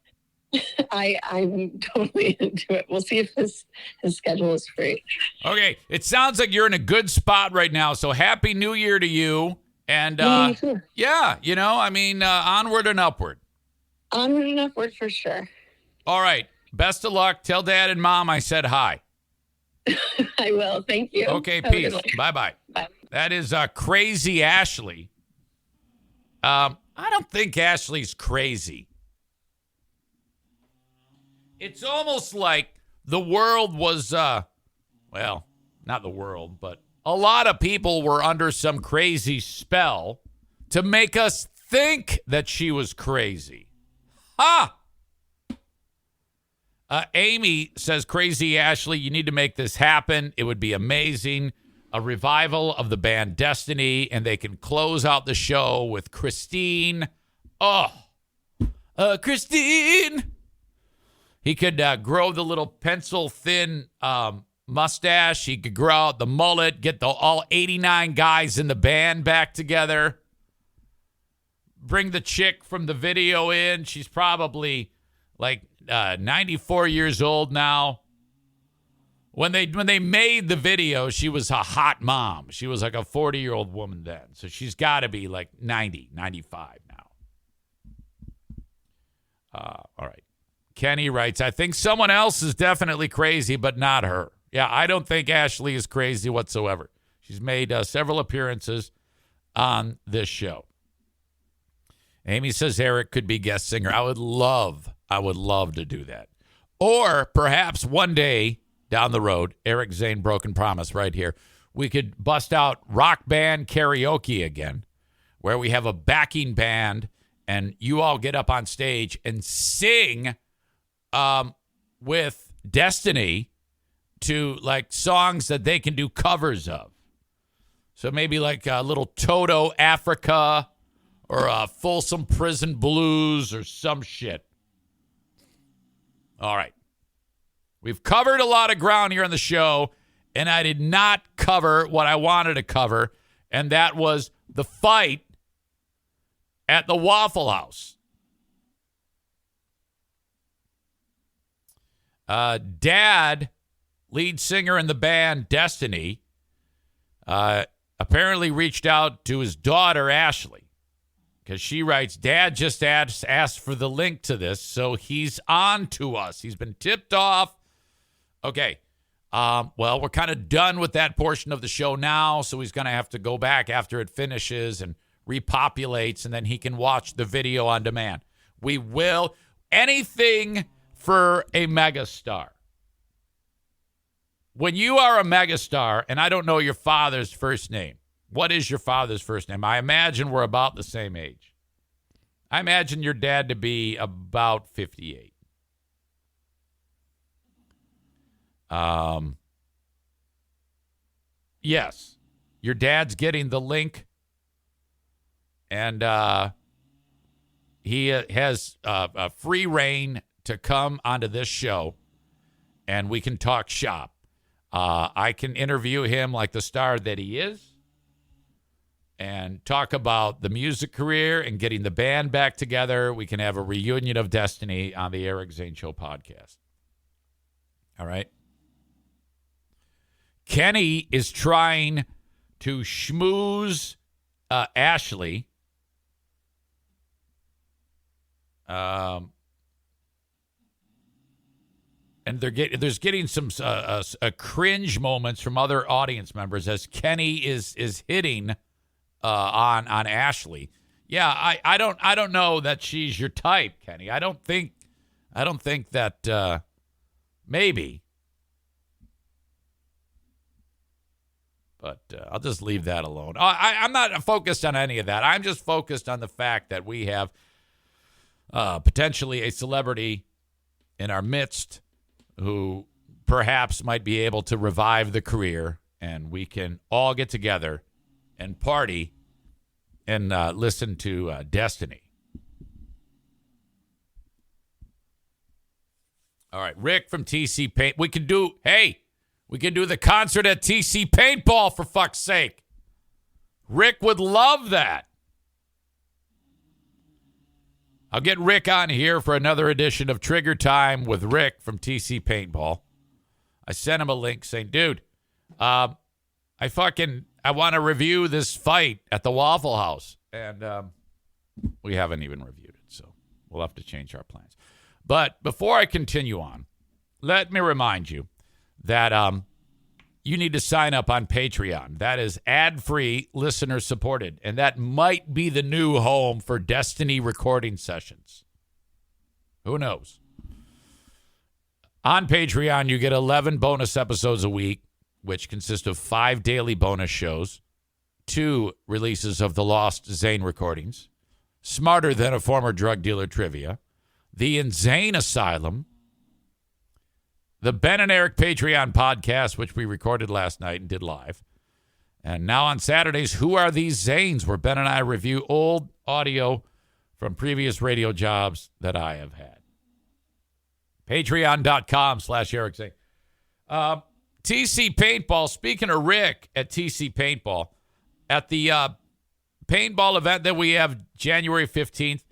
I'm totally into it. We'll see if his schedule is free. Okay, it sounds like you're in a good spot right now. So happy New Year to you. And Yeah, you too. yeah, onward and upward. Onward and upward for sure. All right, best of luck. Tell Dad and Mom I said hi. I will. Thank you. Okay, Have a peace. good one. Bye-bye. Bye. That is Crazy Ashley. I don't think Ashley's crazy. It's almost like the world was, well, not the world, but a lot of people were under some crazy spell to make us think that she was crazy. Ha! Amy says, Crazy Ashley, you need to make this happen. It would be amazing. A revival of the band Destiny, and they can close out the show with Christine. Oh, Christine. He could grow the little pencil-thin mustache. He could grow out the mullet, get all 89 guys in the band back together. Bring the chick from the video in. She's probably like 94 years old now. When they made the video, she was a hot mom. She was like a 40-year-old woman then. So she's got to be like 90, 95 now. All right. Kenny writes, I think someone else is definitely crazy, but not her. Yeah, I don't think Ashley is crazy whatsoever. She's made several appearances on this show. Amy says Eric could be guest singer. I would love to do that. Or perhaps one day down the road, Eric Zane Broken Promise right here, we could bust out rock band karaoke again, where we have a backing band and you all get up on stage and sing with Destiny to like songs that they can do covers of. So maybe like a little Toto Africa or a Folsom Prison Blues or some shit. All right. We've covered a lot of ground here on the show, and I did not cover what I wanted to cover, and that was the fight at the Waffle House. Dad, lead singer in the band Destiny, apparently reached out to his daughter, Ashley, because she writes, Dad just asked for the link to this, so he's on to us. He's been tipped off. Okay. Well, we're kind of done with that portion of the show now, so he's going to have to go back after it finishes and repopulates, and then he can watch the video on demand. We will. Anything for a megastar. When you are a megastar, and I don't know your father's first name. What is your father's first name? I imagine we're about the same age. I imagine your dad to be about 58. Yes, your dad's getting the link, and he has a free reign to come onto this show, and we can talk shop. I can interview him like the star that he is and talk about the music career and getting the band back together. We can have a reunion of Destiny on the Eric Zane Show podcast. All right. Kenny is trying to schmooze Ashley. And there's getting some cringe moments from other audience members as Kenny is hitting on Ashley. Yeah, I don't know that she's your type, Kenny. I don't think that maybe. But I'll just leave that alone. I'm not focused on any of that. I'm just focused on the fact that we have potentially a celebrity in our midst who perhaps might be able to revive the career, and we can all get together and party and listen to Destiny. All right, Rick from TC Paint. We can do the concert at TC Paintball, for fuck's sake. Rick would love that. I'll get Rick on here for another edition of Trigger Time with Rick from TC Paintball. I sent him a link saying, dude, I want to review this fight at the Waffle House. And we haven't even reviewed it, so we'll have to change our plans. But before I continue on, let me remind you that you need to sign up on Patreon. That is ad-free, listener-supported, and that might be the new home for Destiny recording sessions. Who knows? On Patreon, you get 11 bonus episodes a week, which consist of 5 daily bonus shows, 2 releases of the Lost Zane recordings, Smarter Than a Former Drug Dealer trivia, The Insane Asylum, the Ben and Eric Patreon podcast, which we recorded last night and did live. And now on Saturdays, Who Are These Zanes, where Ben and I review old audio from previous radio jobs that I have had. Patreon.com/Eric Zane. TC Paintball, speaking of Rick at TC Paintball, at the paintball event that we have January 15th,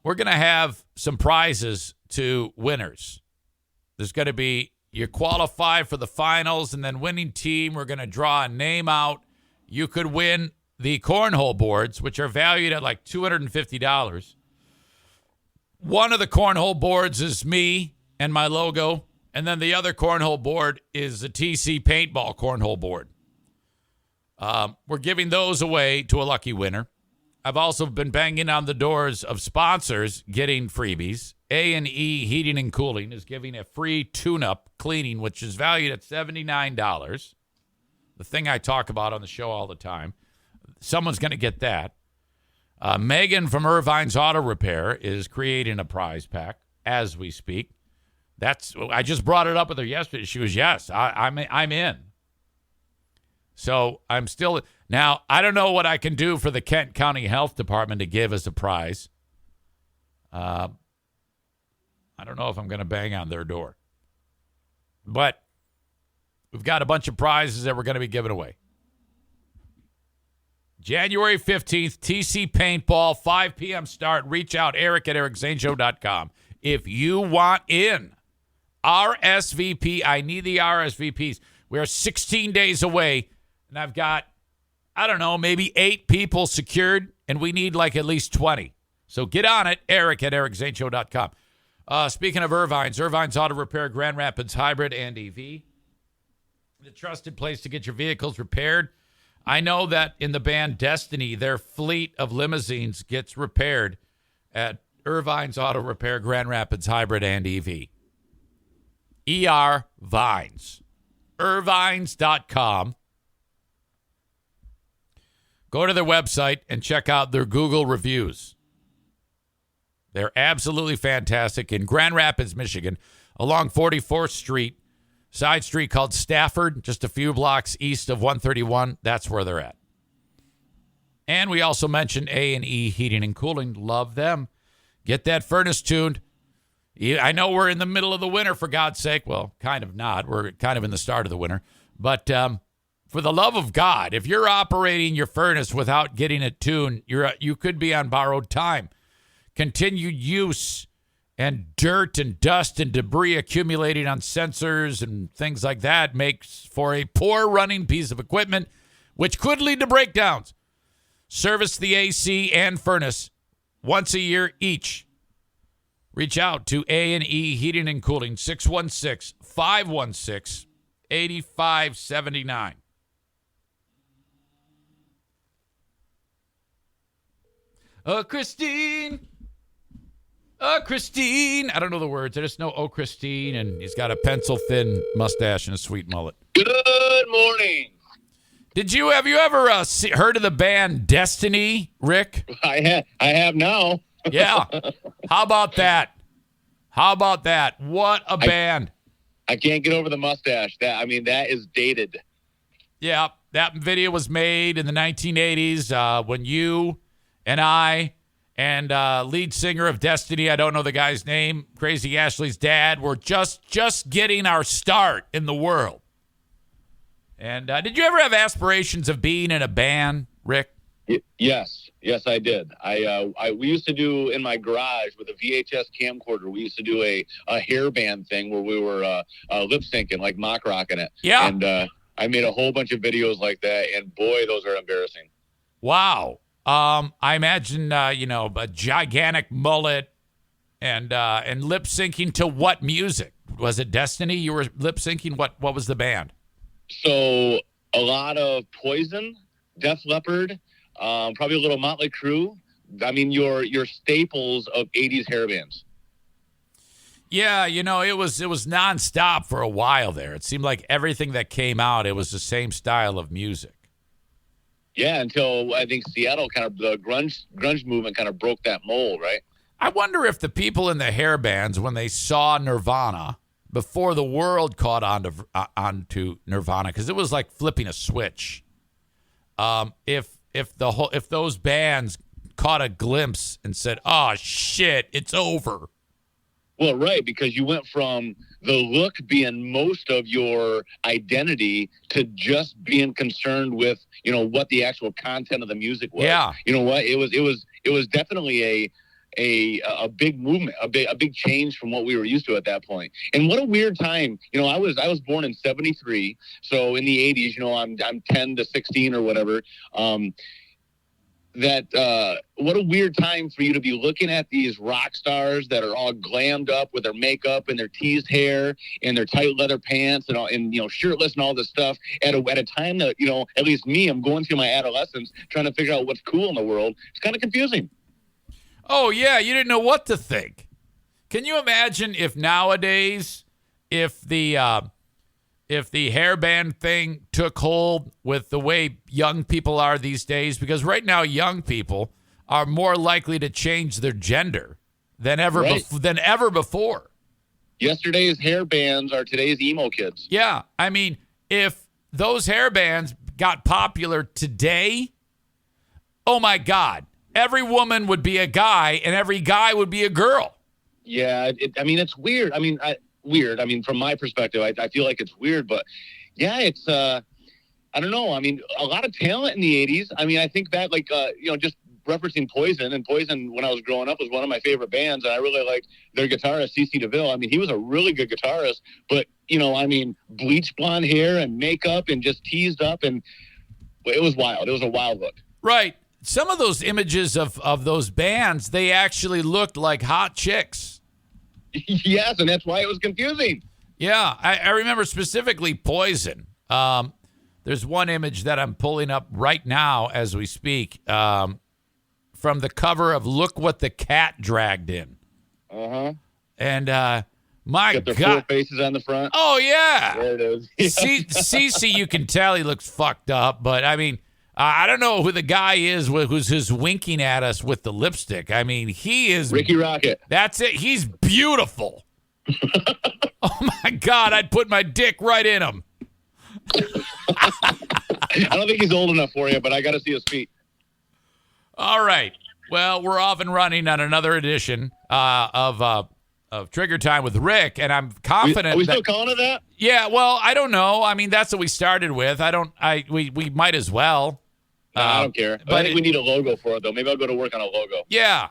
we're going to have some prizes to winners. There's going to be, you qualify for the finals, and then winning team, we're going to draw a name out. You could win the cornhole boards, which are valued at like $250. One of the cornhole boards is me and my logo, and then the other cornhole board is the TC Paintball cornhole board. We're giving those away to a lucky winner. I've also been banging on the doors of sponsors getting freebies. A&E Heating and Cooling is giving a free tune-up cleaning, which is valued at $79. The thing I talk about on the show all the time. Someone's going to get that. Megan from Irvine's Auto Repair is creating a prize pack as we speak. I just brought it up with her yesterday. She was, yes, I'm in. So I'm still... Now, I don't know what I can do for the Kent County Health Department to give as a prize. I don't know if I'm going to bang on their door. But we've got a bunch of prizes that we're going to be giving away. January 15th, TC Paintball, 5 p.m. start. Reach out, Eric at ericzaneshow.com. If you want in, RSVP, I need the RSVPs. We are 16 days away, and I've got, I don't know, maybe 8 people secured, and we need like at least 20. So get on it, Eric at ericzaneshow.com. Speaking of Irvine's Auto Repair, Grand Rapids Hybrid and EV. the trusted place to get your vehicles repaired. I know that in the band Destiny, their fleet of limousines gets repaired at Irvine's Auto Repair, Grand Rapids Hybrid and EV. ER Vines. Irvines.com. Go to their website and check out their Google reviews. They're absolutely fantastic in Grand Rapids, Michigan, along 44th Street, side street called Stafford, just a few blocks east of 131. That's where they're at. And we also mentioned A&E Heating and Cooling. Love them. Get that furnace tuned. I know we're in the middle of the winter, for God's sake. Well, kind of not. We're kind of in the start of the winter. But for the love of God, if you're operating your furnace without getting it tuned, you could be on borrowed time. Continued use and dirt and dust and debris accumulating on sensors and things like that makes for a poor running piece of equipment, which could lead to breakdowns. Service the AC and furnace once a year each. Reach out to A&E Heating and Cooling, 616-516-8579. Oh, Christine. Oh, Christine. I don't know the words. I just know, oh, Christine, and he's got a pencil-thin mustache and a sweet mullet. Good morning. Have you ever heard of the band Destiny, Rick? I have now. Yeah. How about that? What a band. I can't get over the mustache. That is dated. Yeah, that video was made in the 1980s when you and I and lead singer of Destiny, I don't know the guy's name, Crazy Ashley's dad, were just getting our start in the world. And did you ever have aspirations of being in a band, Rick? Yes, I did. We used to do in my garage with a VHS camcorder. We used to do a hair band thing where we were lip syncing, like mock rocking it. Yeah. And I made a whole bunch of videos like that, and boy, those are embarrassing. Wow. I imagine a gigantic mullet and lip syncing to what music? Was it Destiny? You were lip syncing. What was the band? So a lot of Poison, Def Leppard. Probably a little Motley Crue. I mean, your staples of 80s hair bands. Yeah, it was nonstop for a while there. It seemed like everything that came out, it was the same style of music. Yeah, until I think Seattle the grunge movement kind of broke that mold, right? I wonder if the people in the hair bands, when they saw Nirvana, before the world caught onto Nirvana, because it was like flipping a switch. If those bands caught a glimpse and said, "Oh shit, it's over." Well, right, because you went from the look being most of your identity to just being concerned with, what the actual content of the music was. Yeah. You know what? It was definitely a big movement, a big change from what we were used to at that point. And what a weird time. I was born in 73, so in the 80s, I'm 10 to 16 or whatever. What a weird time for you to be looking at these rock stars that are all glammed up with their makeup and their teased hair and their tight leather pants and shirtless and all this stuff at a time that, at least me, I'm going through my adolescence trying to figure out what's cool in the world. It's kind of confusing. Oh, yeah, you didn't know what to think. Can you imagine if nowadays, if the hairband thing took hold with the way young people are these days? Because right now, young people are more likely to change their gender than ever before. Yesterday's hairbands are today's emo kids. Yeah, I mean, if those hairbands got popular today, oh my God. Every woman would be a guy, and every guy would be a girl. Yeah, it's weird. Weird. From my perspective, I feel like it's weird, but yeah, it's, I don't know. A lot of talent in the 80s. I think back, just referencing Poison, and Poison, when I was growing up, was one of my favorite bands, and I really liked their guitarist, C.C. DeVille. He was a really good guitarist, but, bleach blonde hair and makeup and just teased up, and it was wild. It was a wild look. Right. Some of those images of those bands, they actually looked like hot chicks. Yes, and that's why it was confusing. Yeah, I remember specifically Poison. There's one image that I'm pulling up right now as we speak from the cover of Look What the Cat Dragged In. Uh-huh. And my Got their God. 4 faces on the front. Oh, yeah. There it is. Cece, you can tell he looks fucked up, but I mean, I don't know who the guy is who's winking at us with the lipstick. I mean, he is Ricky Rocket. That's it. He's beautiful. Oh my God, I'd put my dick right in him. I don't think he's old enough for you, but I got to see his feet. All right. Well, we're off and running on another edition of Trigger Time with Rick, and I'm confident. Are we still calling it that? Yeah. Well, I don't know. I mean, that's what we started with. We might as well. No, I don't care. But I think we need a logo for it, though. Maybe I'll go to work on a logo. Yeah.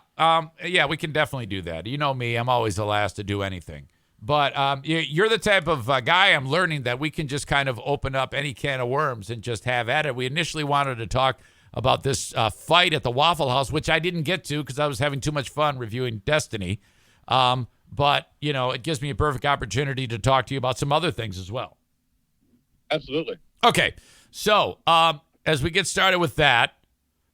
Yeah, we can definitely do that. You know me. I'm always the last to do anything. But you're the type of guy I'm learning that we can just kind of open up any can of worms and just have at it. We initially wanted to talk about this fight at the Waffle House, which I didn't get to because I was having too much fun reviewing Destiny. But, you know, it gives me a perfect opportunity to talk to you about some other things as well. Absolutely. Okay. So as we get started with that,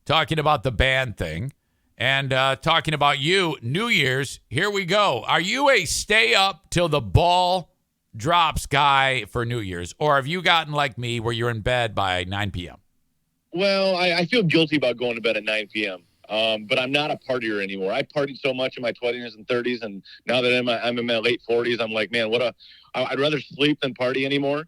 talking about the band thing, and talking about you, New Year's, here we go. Are you a stay up till the ball drops guy for New Year's? Or have you gotten like me where you're in bed by 9 p.m.? Well, I feel guilty about going to bed at 9 p.m., but I'm not a partier anymore. I partied so much in my 20s and 30s, and now that I'm in my late 40s, I'm like, man, I'd rather sleep than party anymore.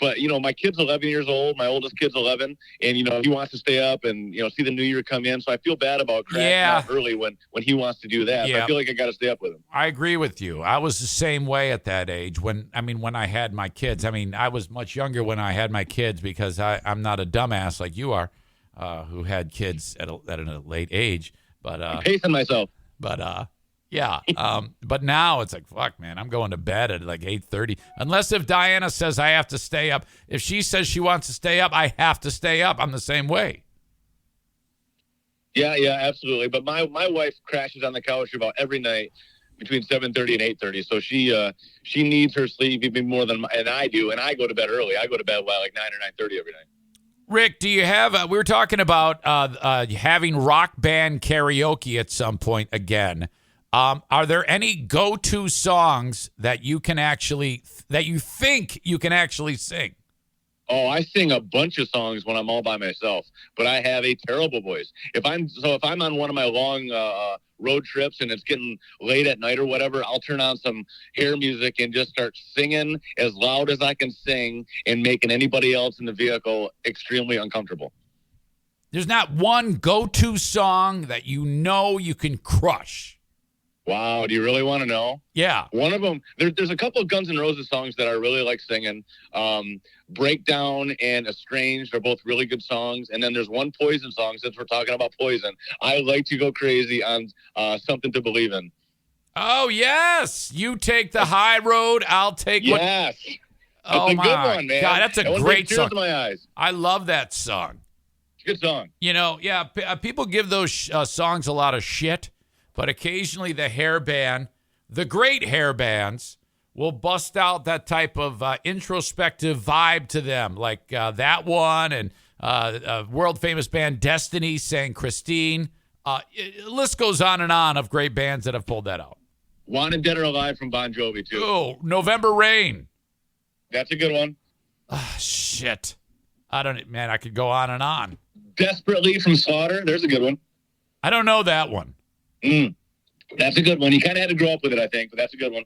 But, you know, my kid's 11 years old. My oldest kid's 11. And, you know, he wants to stay up and, you know, see the new year come in. So I feel bad about crashing out early when he wants to do that. Yeah. So I feel like I got to stay up with him. I agree with you. I was the same way at that age when I had my kids. I mean, I was much younger when I had my kids because I'm not a dumbass like you are who had kids at a late age. But I'm pacing myself. But, yeah. But now it's like, fuck, man, I'm going to bed at like 8:30. Unless if Diana says I have to stay up. If she says she wants to stay up, I have to stay up. I'm the same way. Yeah, absolutely. But my wife crashes on the couch about every night between 7:30 and 8:30. So she needs her sleep even more than I do. And I go to bed early. I go to bed by like 9 or 9:30 every night. Rick, do you have, we were talking about having rock band karaoke at some point again. Are there any go-to songs that you think you can actually sing? Oh, I sing a bunch of songs when I'm all by myself, but I have a terrible voice. If I'm on one of my long road trips and it's getting late at night or whatever, I'll turn on some hair music and just start singing as loud as I can sing and making anybody else in the vehicle extremely uncomfortable. There's not one go-to song that you can crush. Wow, do you really want to know? Yeah. One of them, there's a couple of Guns N' Roses songs that I really like singing. Breakdown and Estranged are both really good songs. And then there's one Poison song, since we're talking about Poison. I like to go crazy on Something to Believe In. Oh, yes. You take the high road, I'll take Yes. That's a good one, man. God, that's a great song. Tears in my eyes. I love that song. It's a good song. You know, yeah, people give those songs a lot of shit. But occasionally the great hair bands, will bust out that type of introspective vibe to them, like that one and world-famous band Destiny sang Christine. List goes on and on of great bands that have pulled that out. Wanted Dead or Alive from Bon Jovi, too. Oh, November Rain. That's a good one. Shit. I could go on and on. Desperately from Slaughter. There's a good one. I don't know that one. That's a good one. You kind of had to grow up with it, I think, but that's a good one.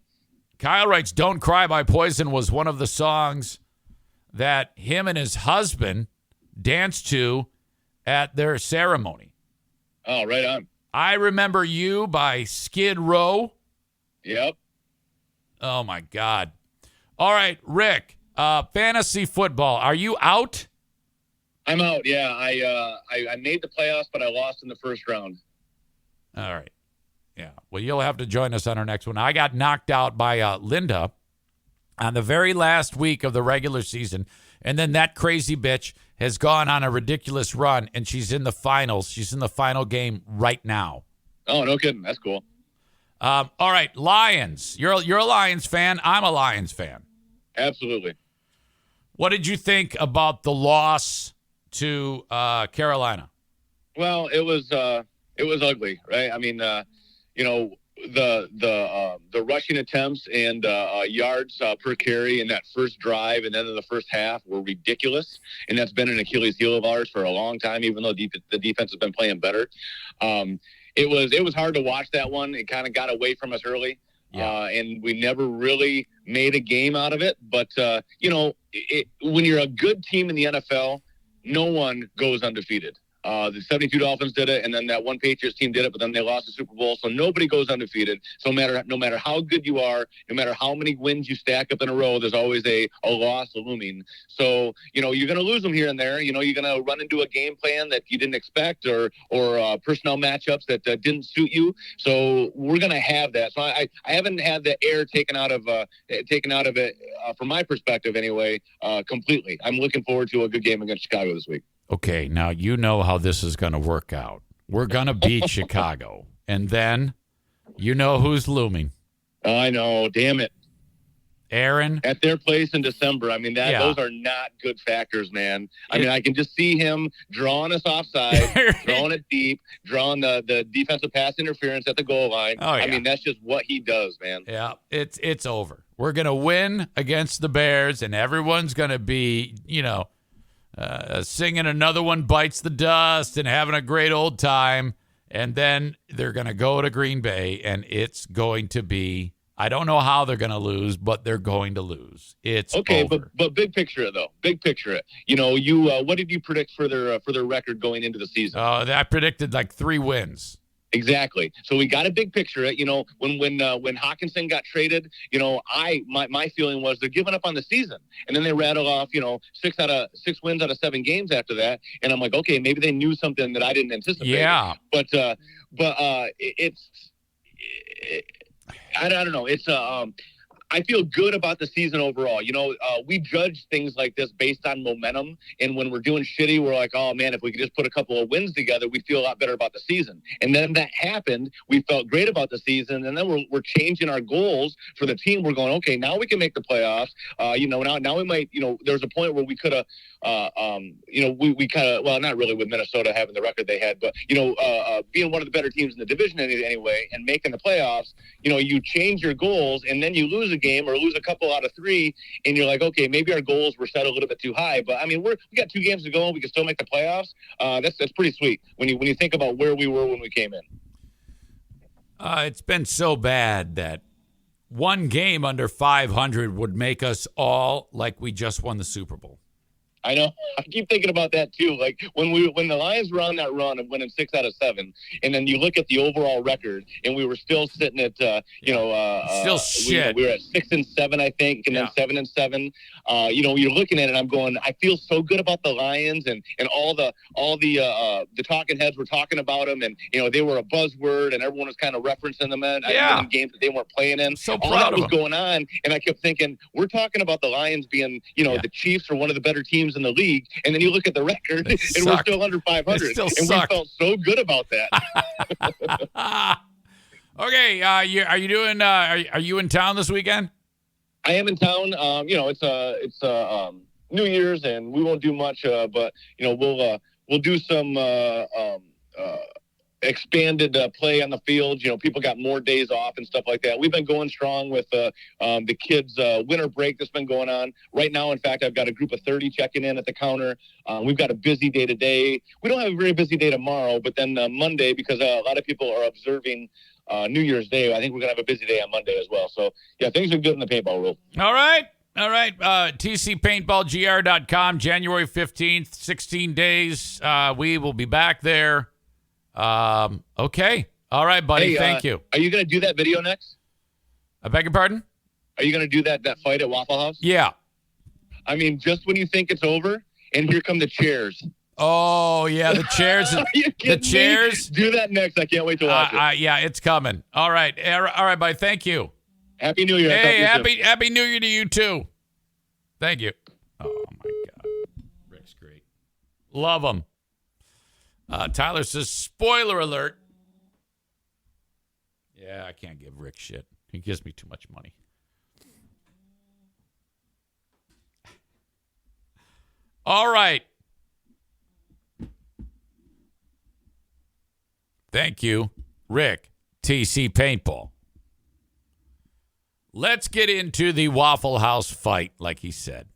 Kyle writes, Don't Cry by Poison was one of the songs that him and his husband danced to at their ceremony. Oh, right on. I Remember You by Skid Row. Yep. Oh, my God. All right, Rick, fantasy football. Are you out? I'm out, yeah. I made the playoffs, but I lost in the first round. All right. Yeah. Well, you'll have to join us on our next one. I got knocked out by Linda on the very last week of the regular season. And then that crazy bitch has gone on a ridiculous run, and she's in the finals. She's in the final game right now. Oh, no kidding. That's cool. All right. Lions. You're a Lions fan. I'm a Lions fan. Absolutely. What did you think about the loss to Carolina? Well, it was ugly, right? I mean, the rushing attempts and yards per carry in that first drive and then in the first half were ridiculous, and that's been an Achilles heel of ours for a long time. Even though the defense has been playing better, it was hard to watch that one. It kind of got away from us early. And we never really made a game out of it. But, when you're a good team in the NFL, no one goes undefeated. The 72 Dolphins did it, and then that one Patriots team did it, but then they lost the Super Bowl. So nobody goes undefeated. So no matter how good you are, no matter how many wins you stack up in a row, there's always a loss looming. So, you're going to lose them here and there. You're going to run into a game plan that you didn't expect or personnel matchups that didn't suit you. So we're going to have that. So I haven't had the air taken out of it from my perspective anyway, completely. I'm looking forward to a good game against Chicago this week. Okay, now you know how this is going to work out. We're going to beat Chicago, and then you know who's looming. I know, damn it. Aaron. At their place in December. I mean, those are not good factors, man. I can just see him drawing us offside, drawing it deep, drawing the defensive pass interference at the goal line. Oh, yeah. I mean, that's just what he does, man. Yeah, it's over. We're going to win against the Bears, and everyone's going to be, singing Another One Bites the Dust and having a great old time. And then they're going to go to Green Bay, and it's going to be, I don't know how they're going to lose, but they're going to lose. It's okay, over. but big picture it, though. Big picture it. What did you predict for their record going into the season? I predicted like 3 wins. Exactly. So we got a big picture. When Hawkinson got traded, my feeling was they're giving up on the season, and then they rattle off 6 wins out of 7 games after that, and I'm like, okay, maybe they knew something that I didn't anticipate. Yeah. But I don't know. It's I feel good about the season overall. We judge things like this based on momentum. And when we're doing shitty, we're like, oh, man, if we could just put a couple of wins together, we feel a lot better about the season. And then that happened. We felt great about the season. And then we're changing our goals for the team. We're going, okay, now we can make the playoffs. Now we might, there's a point where we could have, we kind of, well, not really with Minnesota having the record they had, but, being one of the better teams in the division anyway and making the playoffs, you change your goals and then you lose a game or lose a couple out of 3 and you're like, okay, maybe our goals were set a little bit too high, but I mean, we got 2 games to go and we can still make the playoffs. That's pretty sweet when you think about where we were when we came in. It's been so bad that one game under 500 would make us all like we just won the Super Bowl. I know. I keep thinking about that too. Like when the Lions were on that run of winning 6 out of 7, and then you look at the overall record, and we were still sitting at still shit. We were at 6-7, I think, and then 7-7. You're looking at it, I'm going, I feel so good about the Lions and all the talking heads were talking about them, and they were a buzzword, and everyone was kind of referencing them in games that they weren't playing in. So all that was going on, and I kept thinking, we're talking about the Lions being, the Chiefs are one of the better teams in the league, and then you look at the record, and we're still under 500, and we felt so good about that. Okay, are you in town this weekend? I am in town. It's New Year's, and we won't do much, but we'll do some expanded play on the field. People got more days off and stuff like that. We've been going strong with the kids' winter break that's been going on. Right now, in fact, I've got a group of 30 checking in at the counter. We've got a busy day today. We don't have a very busy day tomorrow, but then Monday, because a lot of people are observing New Year's Day, I think we're going to have a busy day on Monday as well. So, yeah, things are good in the paintball world. All right. TCPaintballGR.com, January 15th, 16 days. We will be back there. Okay. All right, buddy. Hey, thank you. Are you going to do that video next? I beg your pardon? Are you going to do that fight at Waffle House? Yeah. I mean, just when you think it's over, and here come the chairs. Oh, yeah, the chairs. The chairs. Do that next. I can't wait to watch it. Yeah, it's coming. All right, buddy. Thank you. Happy New Year. Hey, happy New Year to you, too. Thank you. Oh, my God. Rick's great. Love him. Tyler says, spoiler alert. Yeah, I can't give Rick shit. He gives me too much money. All right. Thank you, Rick, TC Paintball. Let's get into the Waffle House fight, like he said.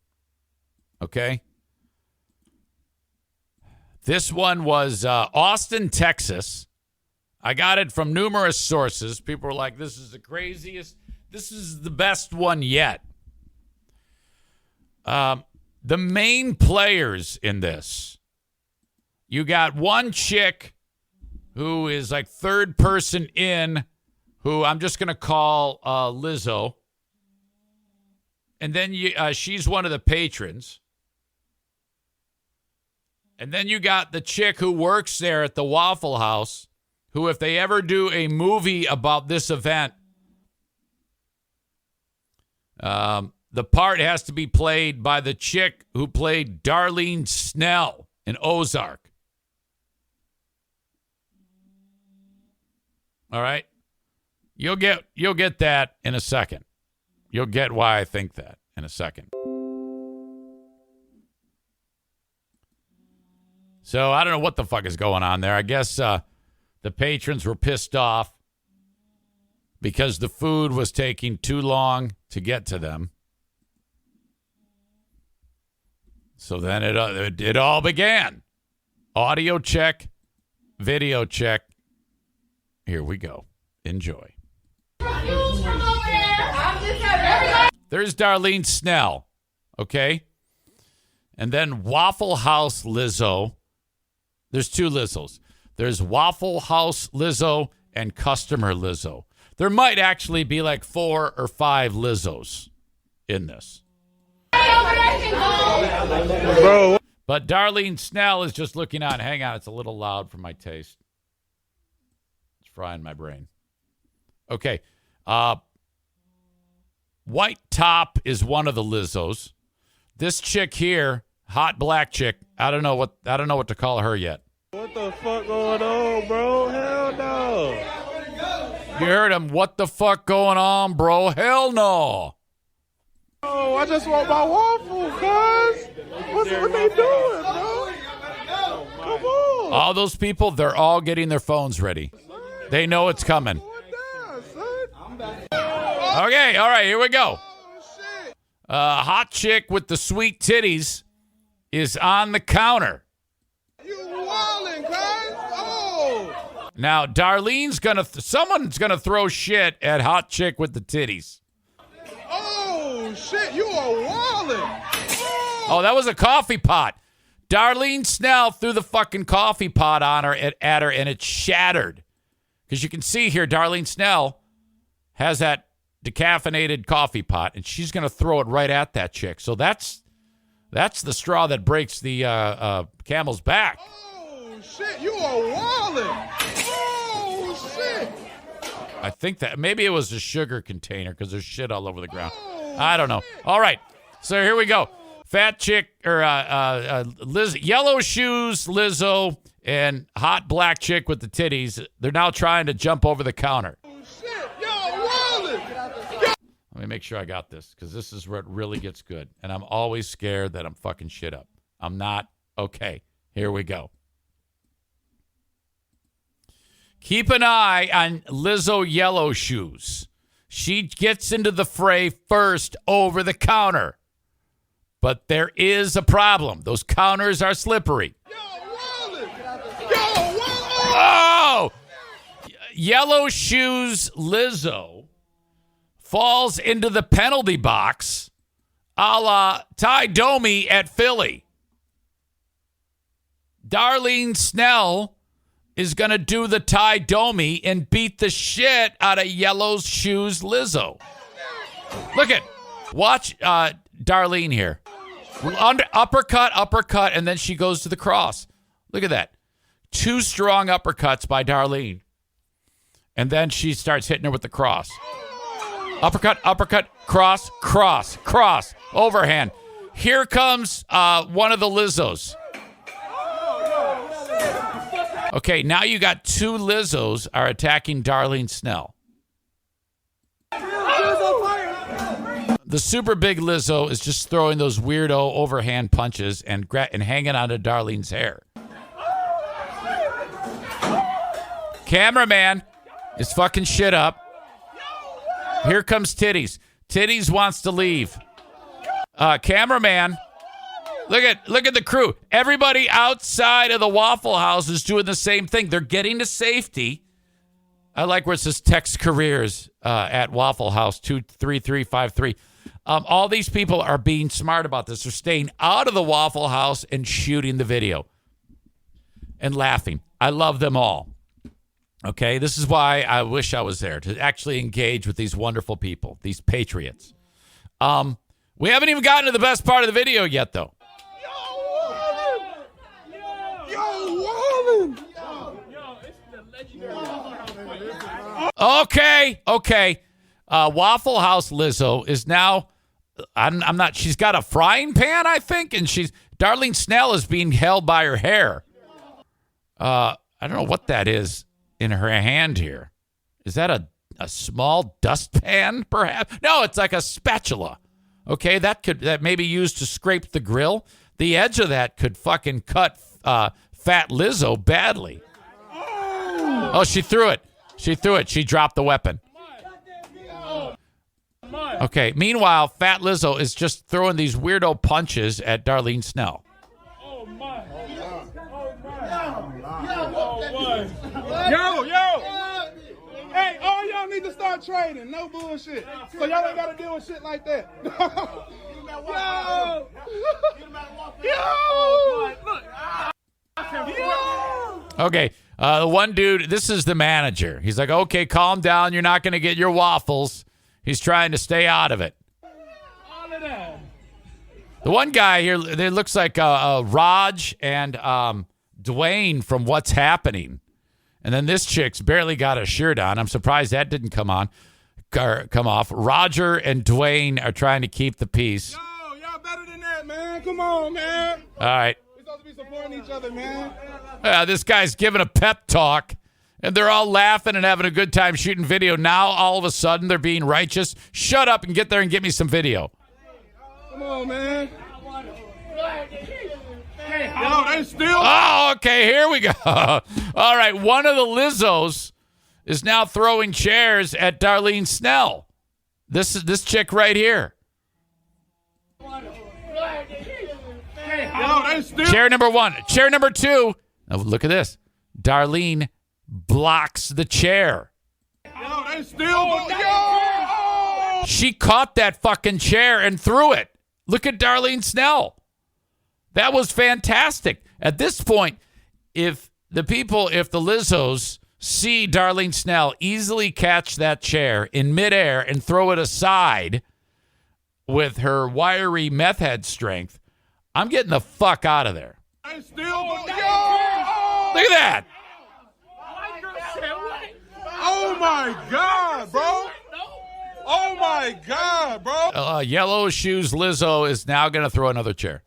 Okay? This one was Austin, Texas. I got it from numerous sources. People were like, this is the craziest. This is the best one yet. The main players in this, you got one chick who is like third person in, who I'm just going to call Lizzo. And then she's one of the patrons. And then you got the chick who works there at the Waffle House, who, if they ever do a movie about this event, the part has to be played by the chick who played Darlene Snell in Ozark. All right? You'll get that in a second. You'll get why I think that in a second. So I don't know what the fuck is going on there. I guess the patrons were pissed off because the food was taking too long to get to them. So then it all began. Audio check, video check. Here we go. Enjoy. There's Darlene Snell, okay? And then Waffle House Lizzo. There's two Lizzos. There's Waffle House Lizzo and Customer Lizzo. There might actually be like 4 or 5 Lizzos in this. Bro. But Darlene Snell is just looking on. Hang on, it's a little loud for my taste. It's frying my brain. Okay. White Top is one of the Lizzos. This chick here, hot black chick, I don't know what to call her yet. What the fuck going on, bro? Hell no. You heard him. What the fuck going on, bro? Hell no. Oh, I just want my waffle, cuz. What they doing, bro? Come on. All those people, they're all getting their phones ready. They know it's coming. Okay, all right, here we go. Hot chick with the sweet titties is on the counter. You wildin', cuz. Oh. Now, Darlene's someone's gonna throw shit at hot chick with the titties. Oh, shit, you are wildin'. Oh, that was a coffee pot. Darlene Snell threw the fucking coffee pot on her at her, and it shattered. Because you can see here, Darlene Snell has that decaffeinated coffee pot, and she's going to throw it right at that chick. So that's the straw that breaks the camel's back. Oh, shit, you are wildin'. Oh, shit. I think that maybe it was a sugar container because there's shit all over the ground. I don't know. All right, so here we go. Fat chick or yellow shoes, Lizzo, and hot black chick with the titties. They're now trying to jump over the counter. Oh, shit, y'all wildin'. Let me make sure I got this, because this is where it really gets good. And I'm always scared that I'm fucking shit up. I'm not. Okay, here we go. Keep an eye on Lizzo Yellow Shoes. She gets into the fray first over the counter. But there is a problem. Those counters are slippery. Oh! Yellow Shoes Lizzo falls into the penalty box a la Ty Domi at Philly. Darlene Snell is going to do the Ty Domi and beat the shit out of Yellow Shoes Lizzo. Look at, watch Darlene here. Uppercut, and then she goes to the cross. Look at that. 2 strong uppercuts by Darlene. And then she starts hitting her with the cross. Uppercut, cross, overhand. Here comes one of the Lizzos. Okay, now you got 2 Lizzos are The super big Lizzo is just throwing those weirdo overhand punches and hanging onto Darlene's hair. Cameraman is fucking shit up. Here comes Titties. Titties wants to leave. Cameraman, look at the crew. Everybody outside of the Waffle House is doing the same thing. They're getting to safety. I like where it says text careers at Waffle House 23353. All these people are being smart about this. They're staying out of the Waffle House and shooting the video and laughing. I love them all. Okay, this is why I wish I was there, to actually engage with these wonderful people, these patriots. We haven't even gotten to the best part of the video yet, though. Okay. Waffle House Lizzo is now, I'm not, she's got a frying pan, I think, and Darlene Snell is being held by her hair. I don't know what that is in her hand here. Is that a small dustpan, perhaps? No, it's like a spatula. Okay, that may be used to scrape the grill. The edge of that could fucking cut Fat Lizzo badly. Oh, she threw it. She dropped the weapon. Okay, meanwhile, Fat Lizzo is just throwing these weirdo punches at Darlene Snell. Yo. Hey, all y'all need to start trading. No bullshit. So y'all ain't got to deal with shit like that. Yo. Okay, the one dude, this is the manager. He's like, okay, calm down. You're not going to get your waffles. He's trying to stay out of it. The one guy here, it looks like Raj and Dwayne from What's Happening. And then this chick's barely got a shirt on. I'm surprised that didn't come off. Roger and Dwayne are trying to keep the peace. Yo, y'all better than that, man. Come on, man. All right. We're supposed to be supporting each other, man. This guy's giving a pep talk, and they're all laughing and having a good time shooting video. Now, all of a sudden, they're being righteous. Shut up and get there and get me some video. Come on, man. Yo, they still. Oh, okay, here we go. All right, one of the Lizzos is now throwing chairs at Darlene Snell. This is this chick right here. Yo, they still. Chair number one. Chair number two. Oh, look at this. Darlene blocks the chair. Yo, they still. Yo. She caught that fucking chair and threw it. Look at Darlene Snell. That was fantastic. At this point, if the Lizzos see Darlene Snell easily catch that chair in midair and throw it aside with her wiry meth head strength, I'm getting the fuck out of there. They still. Look at that. Oh my God, bro. Oh my God, bro. Yellow Shoes Lizzo is now going to throw another chair.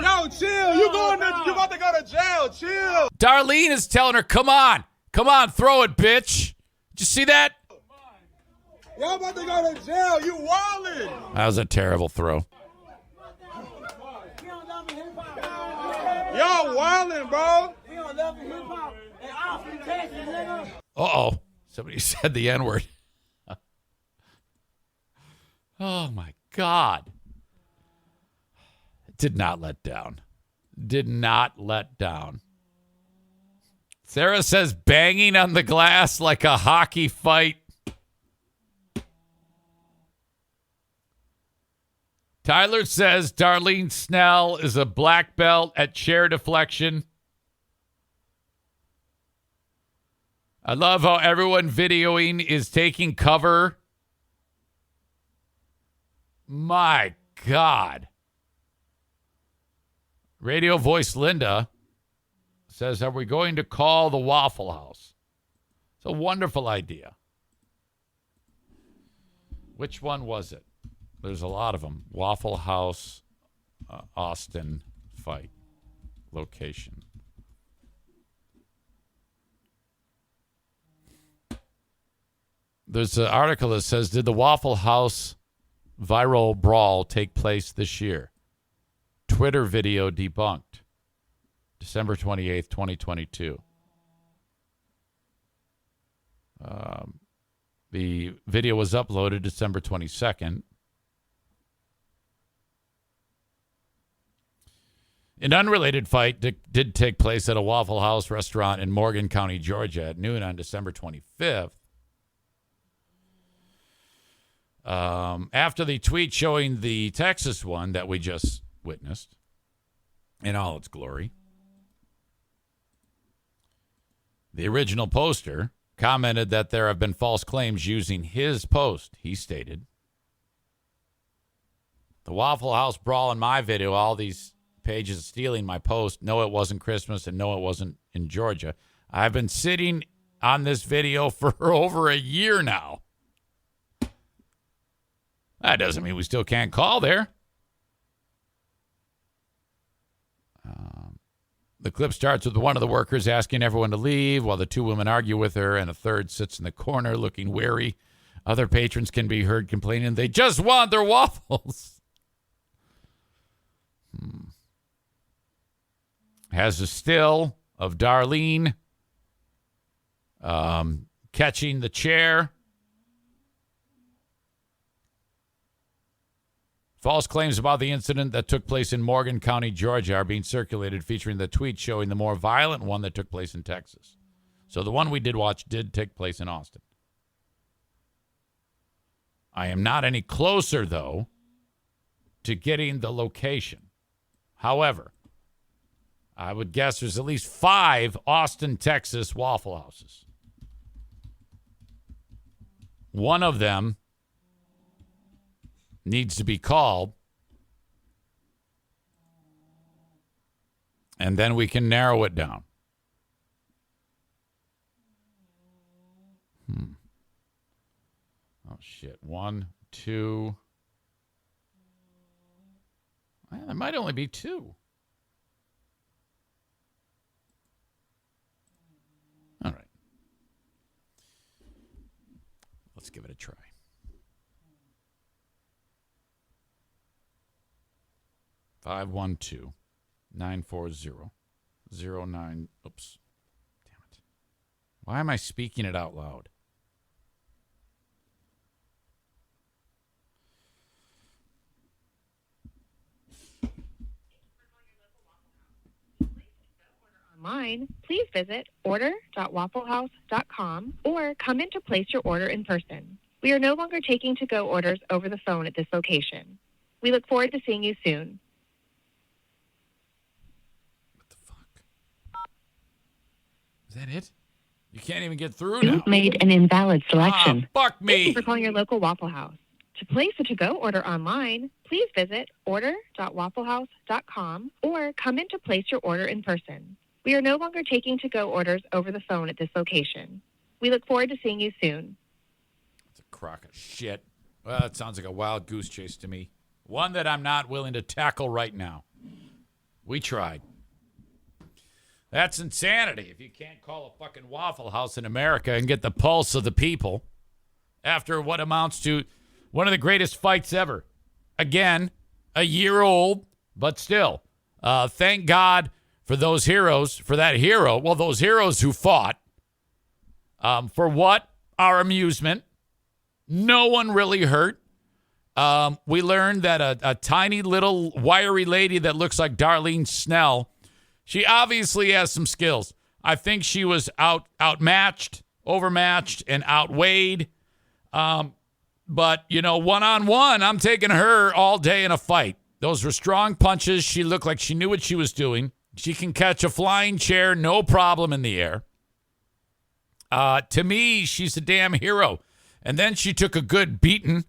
Yo, chill. You about to go to jail. Chill. Darlene is telling her, come on, throw it, bitch. Did you see that? Y'all about to go to jail. You wildin'. That was a terrible throw. Y'all wildin', bro. Uh-oh. Somebody said the N-word. Oh, my God. Did not let down. Sarah says banging on the glass like a hockey fight. Tyler says Darlene Snell is a black belt at chair deflection. I love how everyone videoing is taking cover. My God. Radio voice Linda says, are we going to call the Waffle House? It's a wonderful idea. Which one was it? There's a lot of them. Waffle House, Austin fight location. There's an article that says, did the Waffle House viral brawl take place this year? Twitter video debunked. December 28th, 2022. The video was uploaded December 22nd. An unrelated fight did take place at a Waffle House restaurant in Morgan County, Georgia at noon on December 25th. After the tweet showing the Texas one that we just witnessed in all its glory, the original poster commented that there have been false claims using his post. He stated, "The Waffle House brawl in my video, all these pages stealing my post. No, it wasn't Christmas, and no, it wasn't in Georgia. I've been sitting on this video for over a year now." That doesn't mean we still can't call there. The clip starts with one of the workers asking everyone to leave while the two women argue with her, and a third sits in the corner looking wary. Other patrons can be heard complaining they just want their waffles. Has a still of Darlene catching the chair. False claims about the incident that took place in Morgan County, Georgia are being circulated, featuring the tweet showing the more violent one that took place in Texas. So the one we did watch did take place in Austin. I am not any closer, though, to getting the location. However, I would guess there's at least 5 Austin, Texas Waffle Houses. One of them needs to be called, and then we can narrow it down. Oh, shit. 1, 2. Well, there might only be 2. All right. Let's give it a try. 512-940-09. Oops. Damn it. Why am I speaking it out loud? Online, please visit order.wafflehouse.com or come in to place your order in person. We are no longer taking to-go orders over the phone at this location. We look forward to seeing you soon. What the fuck? Is that it? You can't even get through You've now. made an invalid selection. Fuck Thank me. you for calling your local Waffle House. To place a to-go order online, please visit order.wafflehouse.com or come in to place your order in person. We are no longer taking to-go orders over the phone at this location. We look forward to seeing you soon. It's a crock of shit. Well, it sounds like a wild goose chase to me. One that I'm not willing to tackle right now. We tried. That's insanity. If you can't call a fucking Waffle House in America and get the pulse of the people after what amounts to one of the greatest fights ever. Again, a year old, but still. Thank God for those heroes, for that hero. Well, those heroes who fought. For what? Our amusement. No one really hurt. We learned that a tiny little wiry lady that looks like Darlene Snell, she obviously has some skills. I think she was outmatched, overmatched, and outweighed. But, you know, one-on-one, I'm taking her all day in a fight. Those were strong punches. She looked like she knew what she was doing. She can catch a flying chair, no problem in the air. To me, she's a damn hero. And then she took a good beating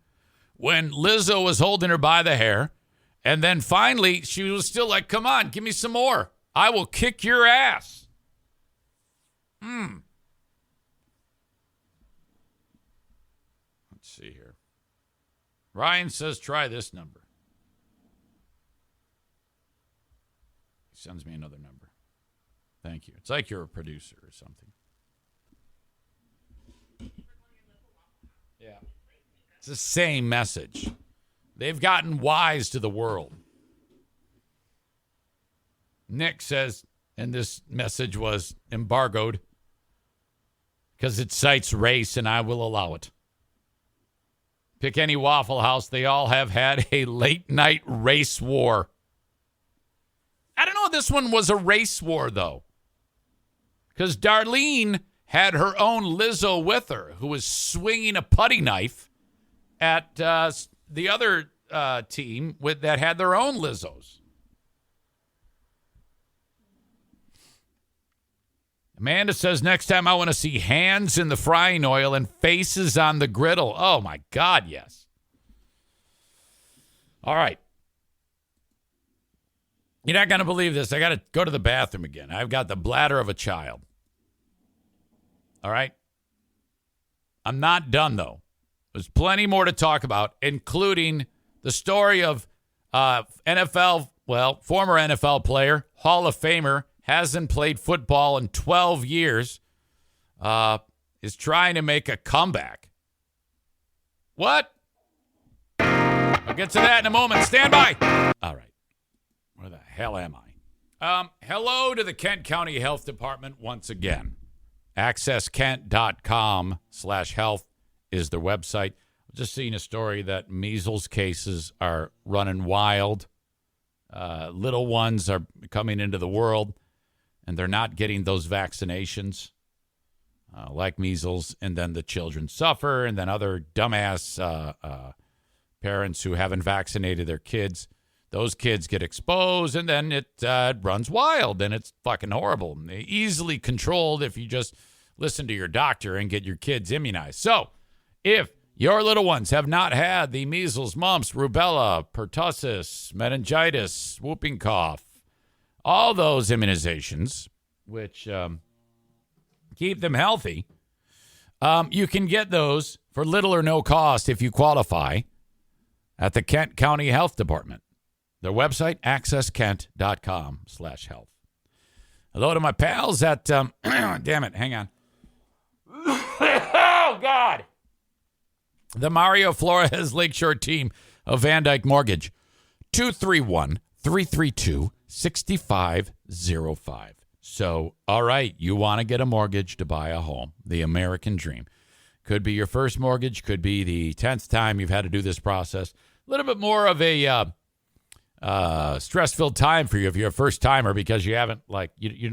when Lizzo was holding her by the hair. And then finally, she was still like, come on, give me some more. I will kick your ass. Let's see here. Ryan says, try this number. He sends me another number. Thank you. It's like you're a producer or something. Yeah. It's the same message. They've gotten wise to the world. Nick says, and this message was embargoed because it cites race, and I will allow it. Pick any Waffle House. They all have had a late-night race war. I don't know if this one was a race war, though, because Darlene had her own Lizzo with her, who was swinging a putty knife at the other team that had their own Lizzos. Amanda says, next time I want to see hands in the frying oil and faces on the griddle. Oh, my God, yes. All right. You're not going to believe this. I got to go to the bathroom again. I've got the bladder of a child. All right? I'm not done, though. There's plenty more to talk about, including the story of former NFL player, Hall of Famer, hasn't played football in 12 years, is trying to make a comeback. What? I'll get to that in a moment. Stand by. All right. Where the hell am I? Hello to the Kent County Health Department once again. accesskent.com/health is their website. I've just seen a story that measles cases are running wild. Little ones are coming into the world, and they're not getting those vaccinations like measles, and then the children suffer, and then other dumbass parents who haven't vaccinated their kids, those kids get exposed, and then it runs wild, and it's fucking horrible. Easily controlled if you just listen to your doctor and get your kids immunized. So if your little ones have not had the measles, mumps, rubella, pertussis, meningitis, whooping cough, all those immunizations, which keep them healthy, you can get those for little or no cost if you qualify at the Kent County Health Department. Their website, accesskent.com/health. Hello to my pals at, damn it, hang on. Oh, God. The Mario Flores Lakeshore team of Van Dyke Mortgage, 231-332-6505. So, all right, you want to get a mortgage to buy a home, the American dream. Could be your first mortgage, could be the 10th time you've had to do this process. A little bit more of a stress-filled time for you if you're a first-timer because you haven't, like, you're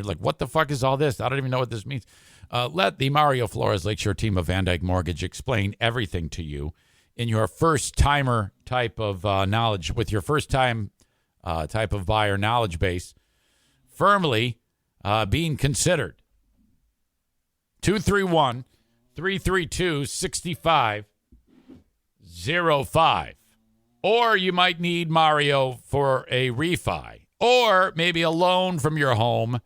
like, what the fuck is all this? I don't even know what this means. Let the Mario Flores Lakeshore team of Van Dyke Mortgage explain everything to you in your first-timer type of knowledge, with your first-time type of buyer knowledge base firmly being considered. 231-332-6505. Or you might need Mario for a refi, or maybe a loan from your home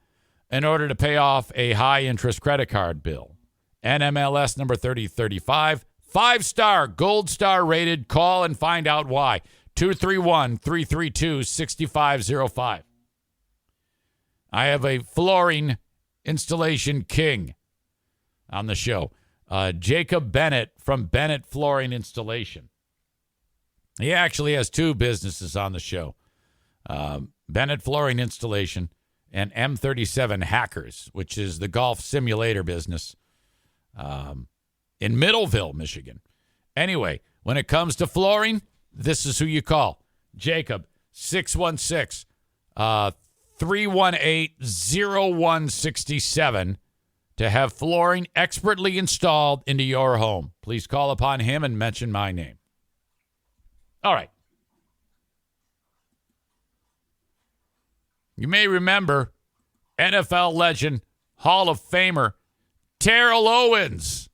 in order to pay off a high-interest credit card bill. NMLS number 3035, 5-star, gold star rated. Call and find out why. 231-332-6505. I have a flooring installation king on the show. Jacob Bennett from Bennett Flooring Installation. He actually has two businesses on the show. Bennett Flooring Installation and M37 Hackers, which is the golf simulator business in Middleville, Michigan. Anyway, when it comes to flooring, this is who you call. Jacob, 616-318-0167 to have flooring expertly installed into your home. Please call upon him and mention my name. All right. You may remember NFL legend, Hall of Famer, Terrell Owens.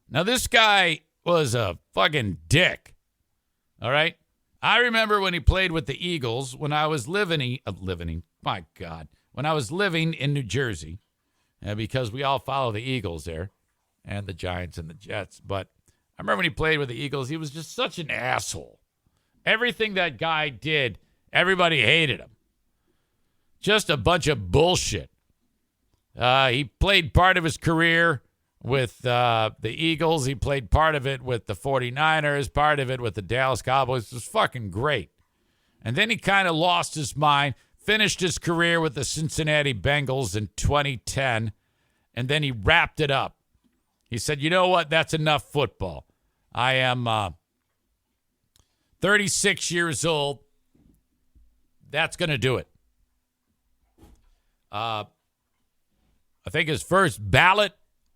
Now, this guy was a fucking dick. All right? I remember when he played with the Eagles when I was when I was living in New Jersey, because we all follow the Eagles there, and the Giants and the Jets. But I remember when he played with the Eagles, he was just such an asshole. Everything that guy did, everybody hated him. Just a bunch of bullshit. He played part of his career with the Eagles. He played part of it with the 49ers, part of it with the Dallas Cowboys. It was fucking great. And then he kind of lost his mind, finished his career with the Cincinnati Bengals in 2010, and then he wrapped it up. He said, you know what? That's enough football. I am 36 years old. That's going to do it. I think his first ballot,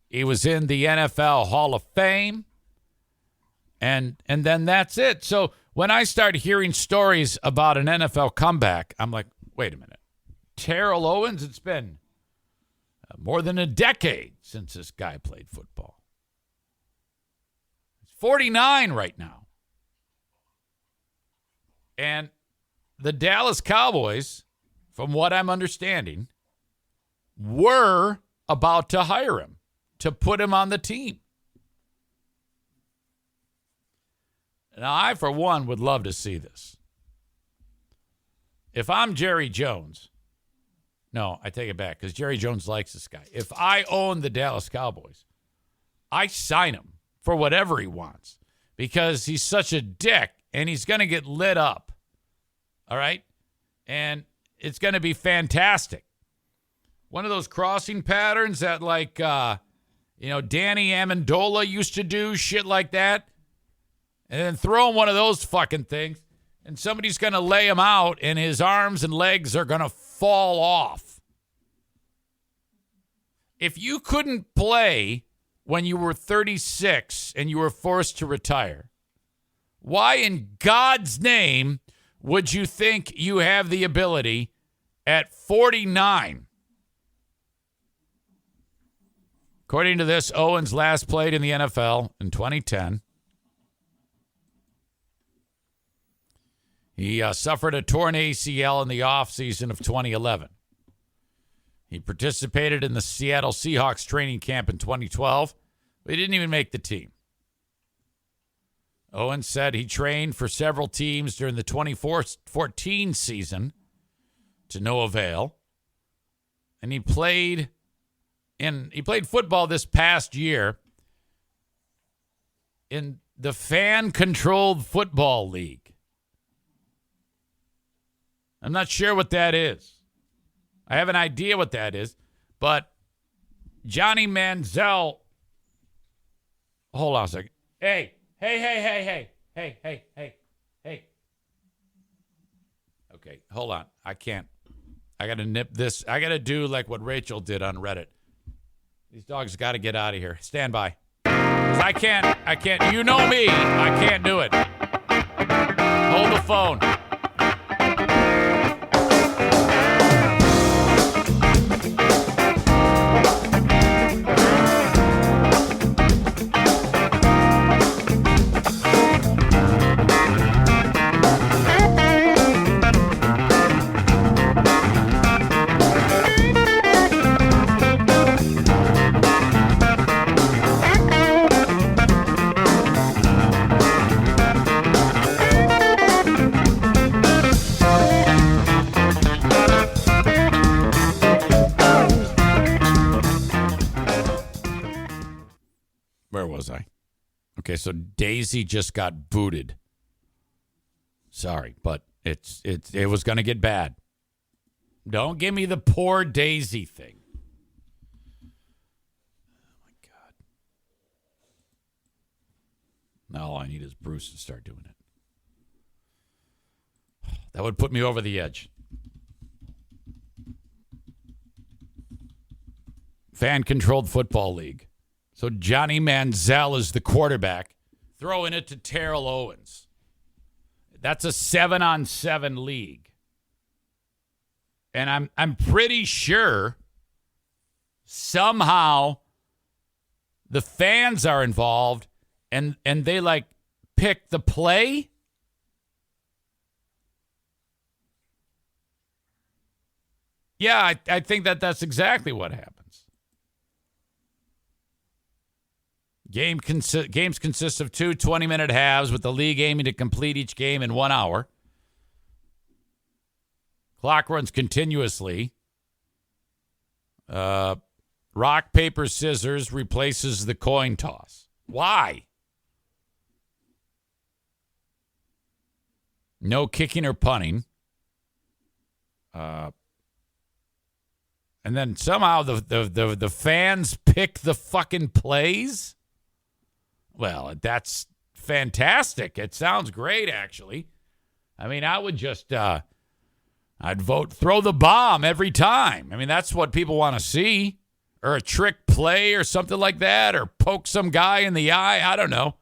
he was in the NFL Hall of Fame. And then that's it. So when I started hearing stories about an NFL comeback, I'm like, wait a minute. Terrell Owens, it's been more than a decade since this guy played football. He's 49 right now. And the Dallas Cowboys, from what I'm understanding, were about to hire him to put him on the team. Now, I, for one, would love to see this. If I'm Jerry Jones, no, I take it back because Jerry Jones likes this guy. If I own the Dallas Cowboys, I sign him for whatever he wants because he's such a dick and he's going to get lit up. All right? And it's going to be fantastic. One of those crossing patterns that like, Danny Amendola used to do, shit like that. And then throw him one of those fucking things, and somebody's going to lay him out, and his arms and legs are going to fall off. If you couldn't play when you were 36 and you were forced to retire, why in God's name would you think you have the ability at 49? According to this, Owens last played in the NFL in 2010. He suffered a torn ACL in the offseason of 2011. He participated in the Seattle Seahawks training camp in 2012, but he didn't even make the team. Owens said he trained for several teams during the 2014 season to no avail, and he played football this past year in the fan-controlled football league. I'm not sure what that is. I have an idea what that is, but Johnny Manziel. Hold on a second. Hey. Okay, hold on. I can't. I got to nip this. I got to do like what Rachel did on Reddit. These dogs got to get out of here. Stand by. 'Cause I can't. You know me. I can't do it. Hold the phone. Okay, so Daisy just got booted. Sorry, but it was going to get bad. Don't give me the poor Daisy thing. Oh, my God. Now all I need is Bruce to start doing it. That would put me over the edge. Fan-controlled football league. So Johnny Manziel is the quarterback, throwing it to Terrell Owens. That's a 7-on-7 league. And I'm pretty sure somehow the fans are involved and they like pick the play. Yeah, I think that's exactly what happened. Games consist of 2 20-minute halves with the league aiming to complete each game in 1 hour. Clock runs continuously. rock, paper, scissors replaces the coin toss. Why? No kicking or punting. And then somehow the fans pick the fucking plays. Well, that's fantastic. It sounds great, actually. I mean, I would just, I'd vote throw the bomb every time. I mean, that's what people want to see. Or a trick play or something like that. Or poke some guy in the eye. I don't know.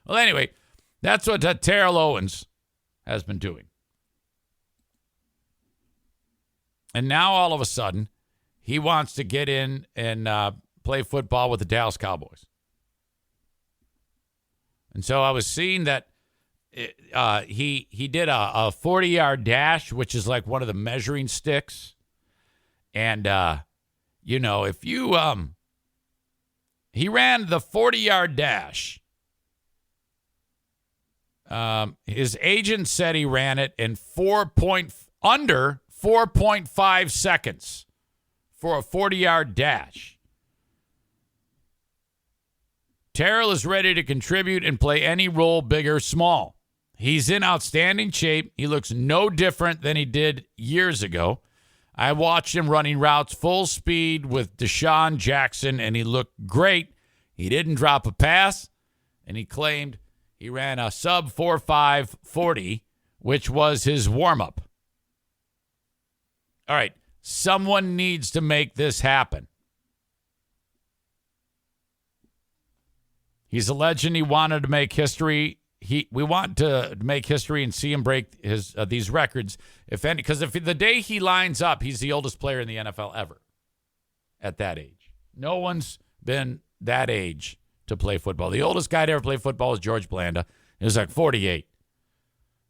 Well, anyway, that's what Terrell Owens has been doing. And now all of a sudden, he wants to get in and play football with the Dallas Cowboys. And so I was seeing that he did a 40-yard dash, which is like one of the measuring sticks. And, if you he ran the 40-yard dash. His agent said he ran it in under 4.5 seconds for a 40-yard dash. Terrell is ready to contribute and play any role, big or small. He's in outstanding shape. He looks no different than he did years ago. I watched him running routes full speed with Deshaun Jackson, and he looked great. He didn't drop a pass, and he claimed he ran a sub 4.5 40, which was his warm-up. All right, someone needs to make this happen. He's a legend. He wanted to make history. We want to make history and see him break his these records. Because if the day he lines up, he's the oldest player in the NFL ever at that age. No one's been that age to play football. The oldest guy to ever play football was George Blanda. He was like 48.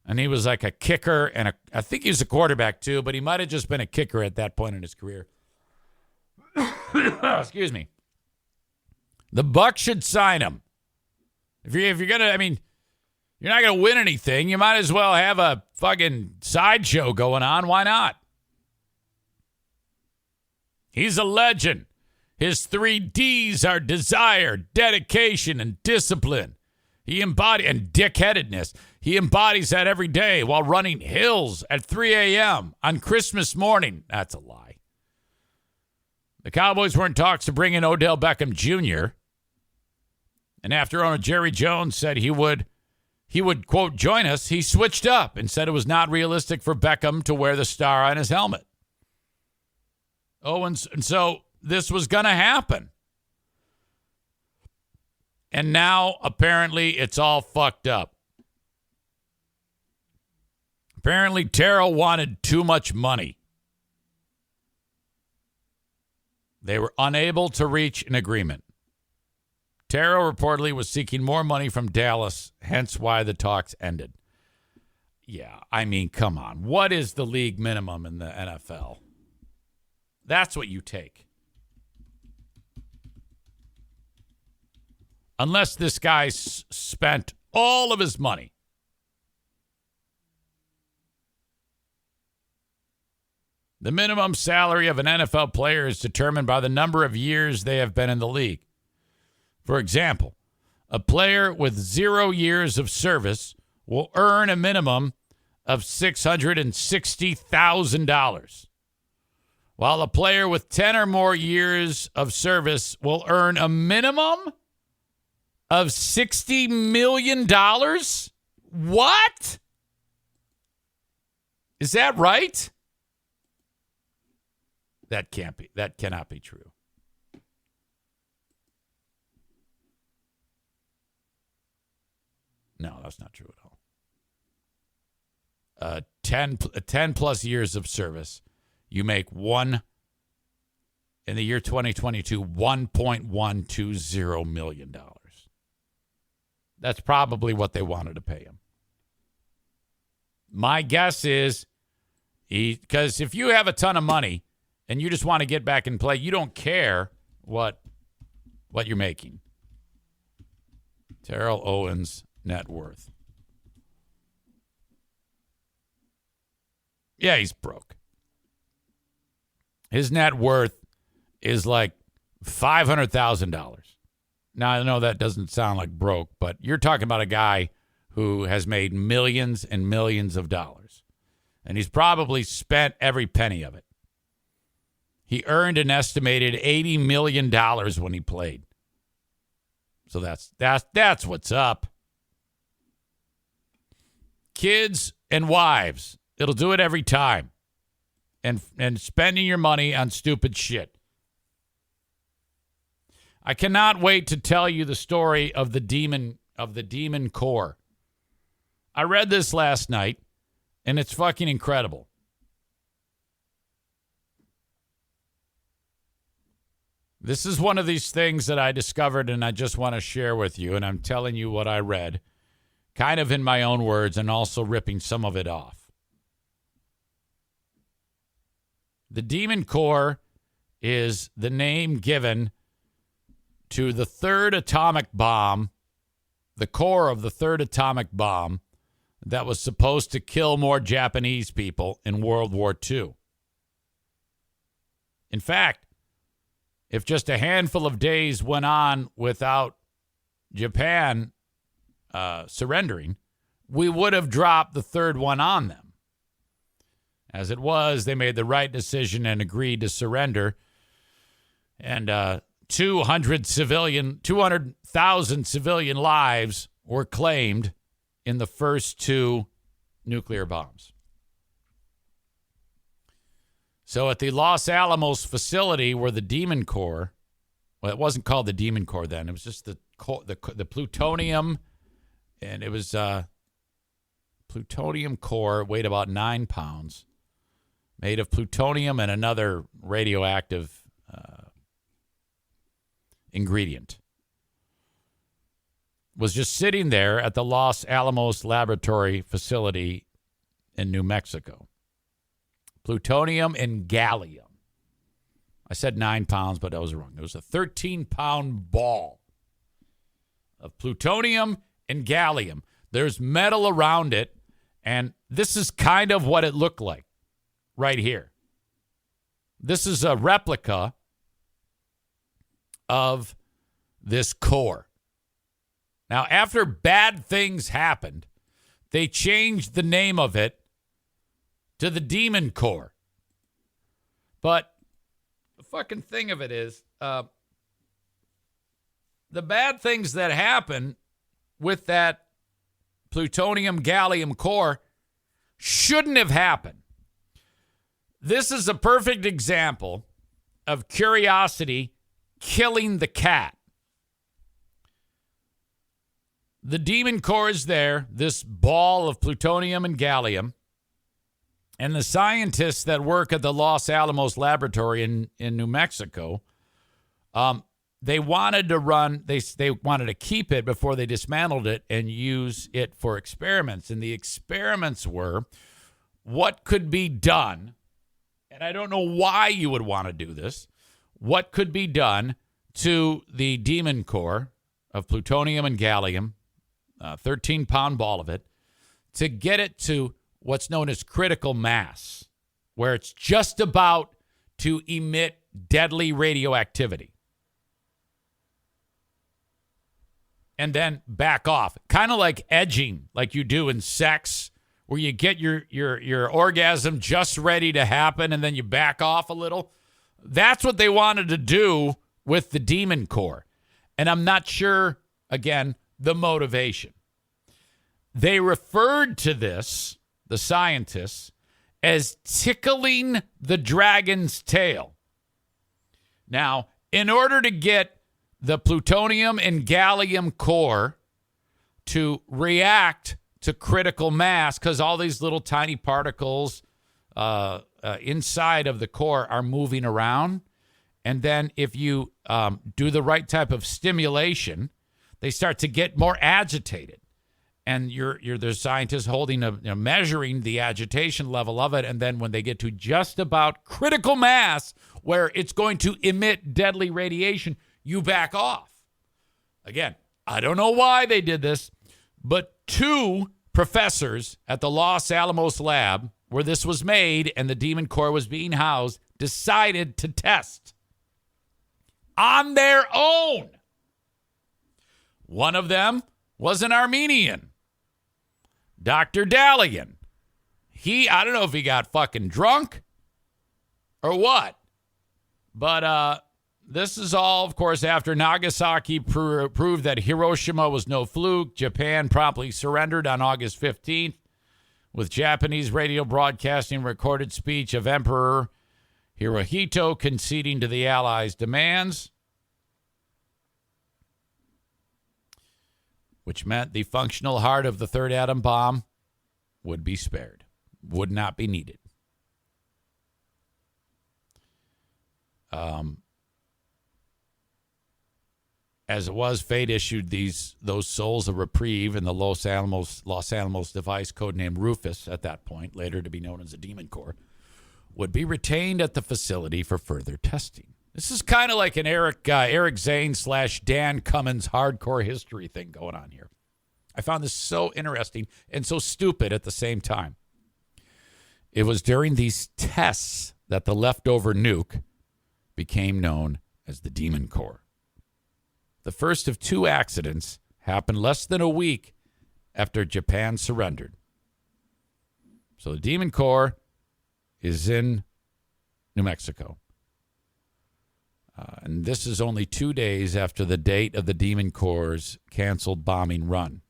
And he was like a kicker, and I think he was a quarterback too, but he might have just been a kicker at that point in his career. Excuse me. The Bucs should sign him. If you're gonna, you're not gonna win anything. You might as well have a fucking sideshow going on. Why not? He's a legend. His 3 Ds are desire, dedication, and discipline. And dickheadedness. He embodies that every day while running hills at 3 a.m. on Christmas morning. That's a lie. The Cowboys were in talks to bring in Odell Beckham Jr. And after owner Jerry Jones said he would, quote, join us, he switched up and said it was not realistic for Beckham to wear the star on his helmet. And so this was going to happen. And now, apparently, it's all fucked up. Apparently, Terrell wanted too much money. They were unable to reach an agreement. Terrell reportedly was seeking more money from Dallas, hence why the talks ended. Yeah, come on. What is the league minimum in the NFL? That's what you take. Unless this guy spent all of his money. The minimum salary of an NFL player is determined by the number of years they have been in the league. For example, a player with 0 years of service will earn a minimum of $660,000, while a player with 10 or more years of service will earn a minimum of $60 million? What? Is that right? That cannot be true. No, that's not true at all. 10 plus years of service, you make in the year 2022, $1.120 million. That's probably what they wanted to pay him. My guess is because if you have a ton of money and you just want to get back and play, you don't care what you're making. Terrell Owens' net worth. Yeah, he's broke. His net worth is like $500,000. Now, I know that doesn't sound like broke, but you're talking about a guy who has made millions and millions of dollars. And he's probably spent every penny of it. He earned an estimated $80 million when he played. So that's what's up. Kids and wives, it'll do it every time. And spending your money on stupid shit. I cannot wait to tell you the story of the demon core. I read this last night, and it's fucking incredible. This is one of these things that I discovered, and I just want to share with you, and I'm telling you what I read, kind of in my own words, and also ripping some of it off. The demon core is the name given to the third atomic bomb, the core of the third atomic bomb that was supposed to kill more Japanese people in World War II. In fact, if just a handful of days went on without Japan surrendering, we would have dropped the third one on them. As it was, they made the right decision and agreed to surrender. And 200,000 civilian lives were claimed in the first two nuclear bombs. So at the Los Alamos facility where the Demon Core, well, it wasn't called the Demon Core then. It was just the plutonium, and it was plutonium core, weighed about 9 pounds, made of plutonium and another radioactive ingredient. Was just sitting there at the Los Alamos laboratory facility in New Mexico. Plutonium and gallium. I said 9 pounds, but I was wrong. It was a 13-pound ball of plutonium and gallium. There's metal around it, and this is kind of what it looked like right here. This is a replica of this core. Now, after bad things happened, they changed the name of it to the Demon Core. But the fucking thing of it is, the bad things that happen with that plutonium gallium core shouldn't have happened. This is a perfect example of curiosity killing the cat. The Demon Core is there, this ball of plutonium and gallium, and the scientists that work at the Los Alamos laboratory in New Mexico, they wanted to run, they wanted to keep it before they dismantled it and use it for experiments. And the experiments were what could be done, and I don't know why you would want to do this, what could be done to the Demon Core of plutonium and gallium, 13-pound ball of it, to get it to what's known as critical mass, where it's just about to emit deadly radioactivity. And then back off. Kind of like edging, like you do in sex, where you get your orgasm just ready to happen and then you back off a little. That's what they wanted to do with the Demon Core. And I'm not sure, again, the motivation. They referred to this, the scientists, as tickling the dragon's tail. Now, in order to get the plutonium and gallium core to react to critical mass, because all these little tiny particles inside of the core are moving around, and then if you do the right type of stimulation, they start to get more agitated. And you're the scientists holding measuring the agitation level of it, and then when they get to just about critical mass where it's going to emit deadly radiation, you back off. Again, I don't know why they did this, but 2 professors at the Los Alamos lab where this was made and the Demon Core was being housed decided to test. on their own. One of them was an Armenian, Dr. Dalian. I don't know if he got fucking drunk or what, but this is all, of course, after Nagasaki proved that Hiroshima was no fluke. Japan promptly surrendered on August 15th with Japanese radio broadcasting recorded speech of Emperor Hirohito conceding to the Allies' demands, which meant the functional heart of the third atom bomb would be spared, would not be needed. As it was, fate issued those souls a reprieve in the Los Alamos device, codenamed Rufus at that point, later to be known as the Demon Core, would be retained at the facility for further testing. This is kind of like an Eric Zane / Dan Cummins hardcore history thing going on here. I found this so interesting and so stupid at the same time. It was during these tests that the leftover nuke became known as the Demon Core. The first of two accidents happened less than a week after Japan surrendered. So the Demon Core is in New Mexico. And this is only 2 days after the date of the Demon Core's canceled bombing run.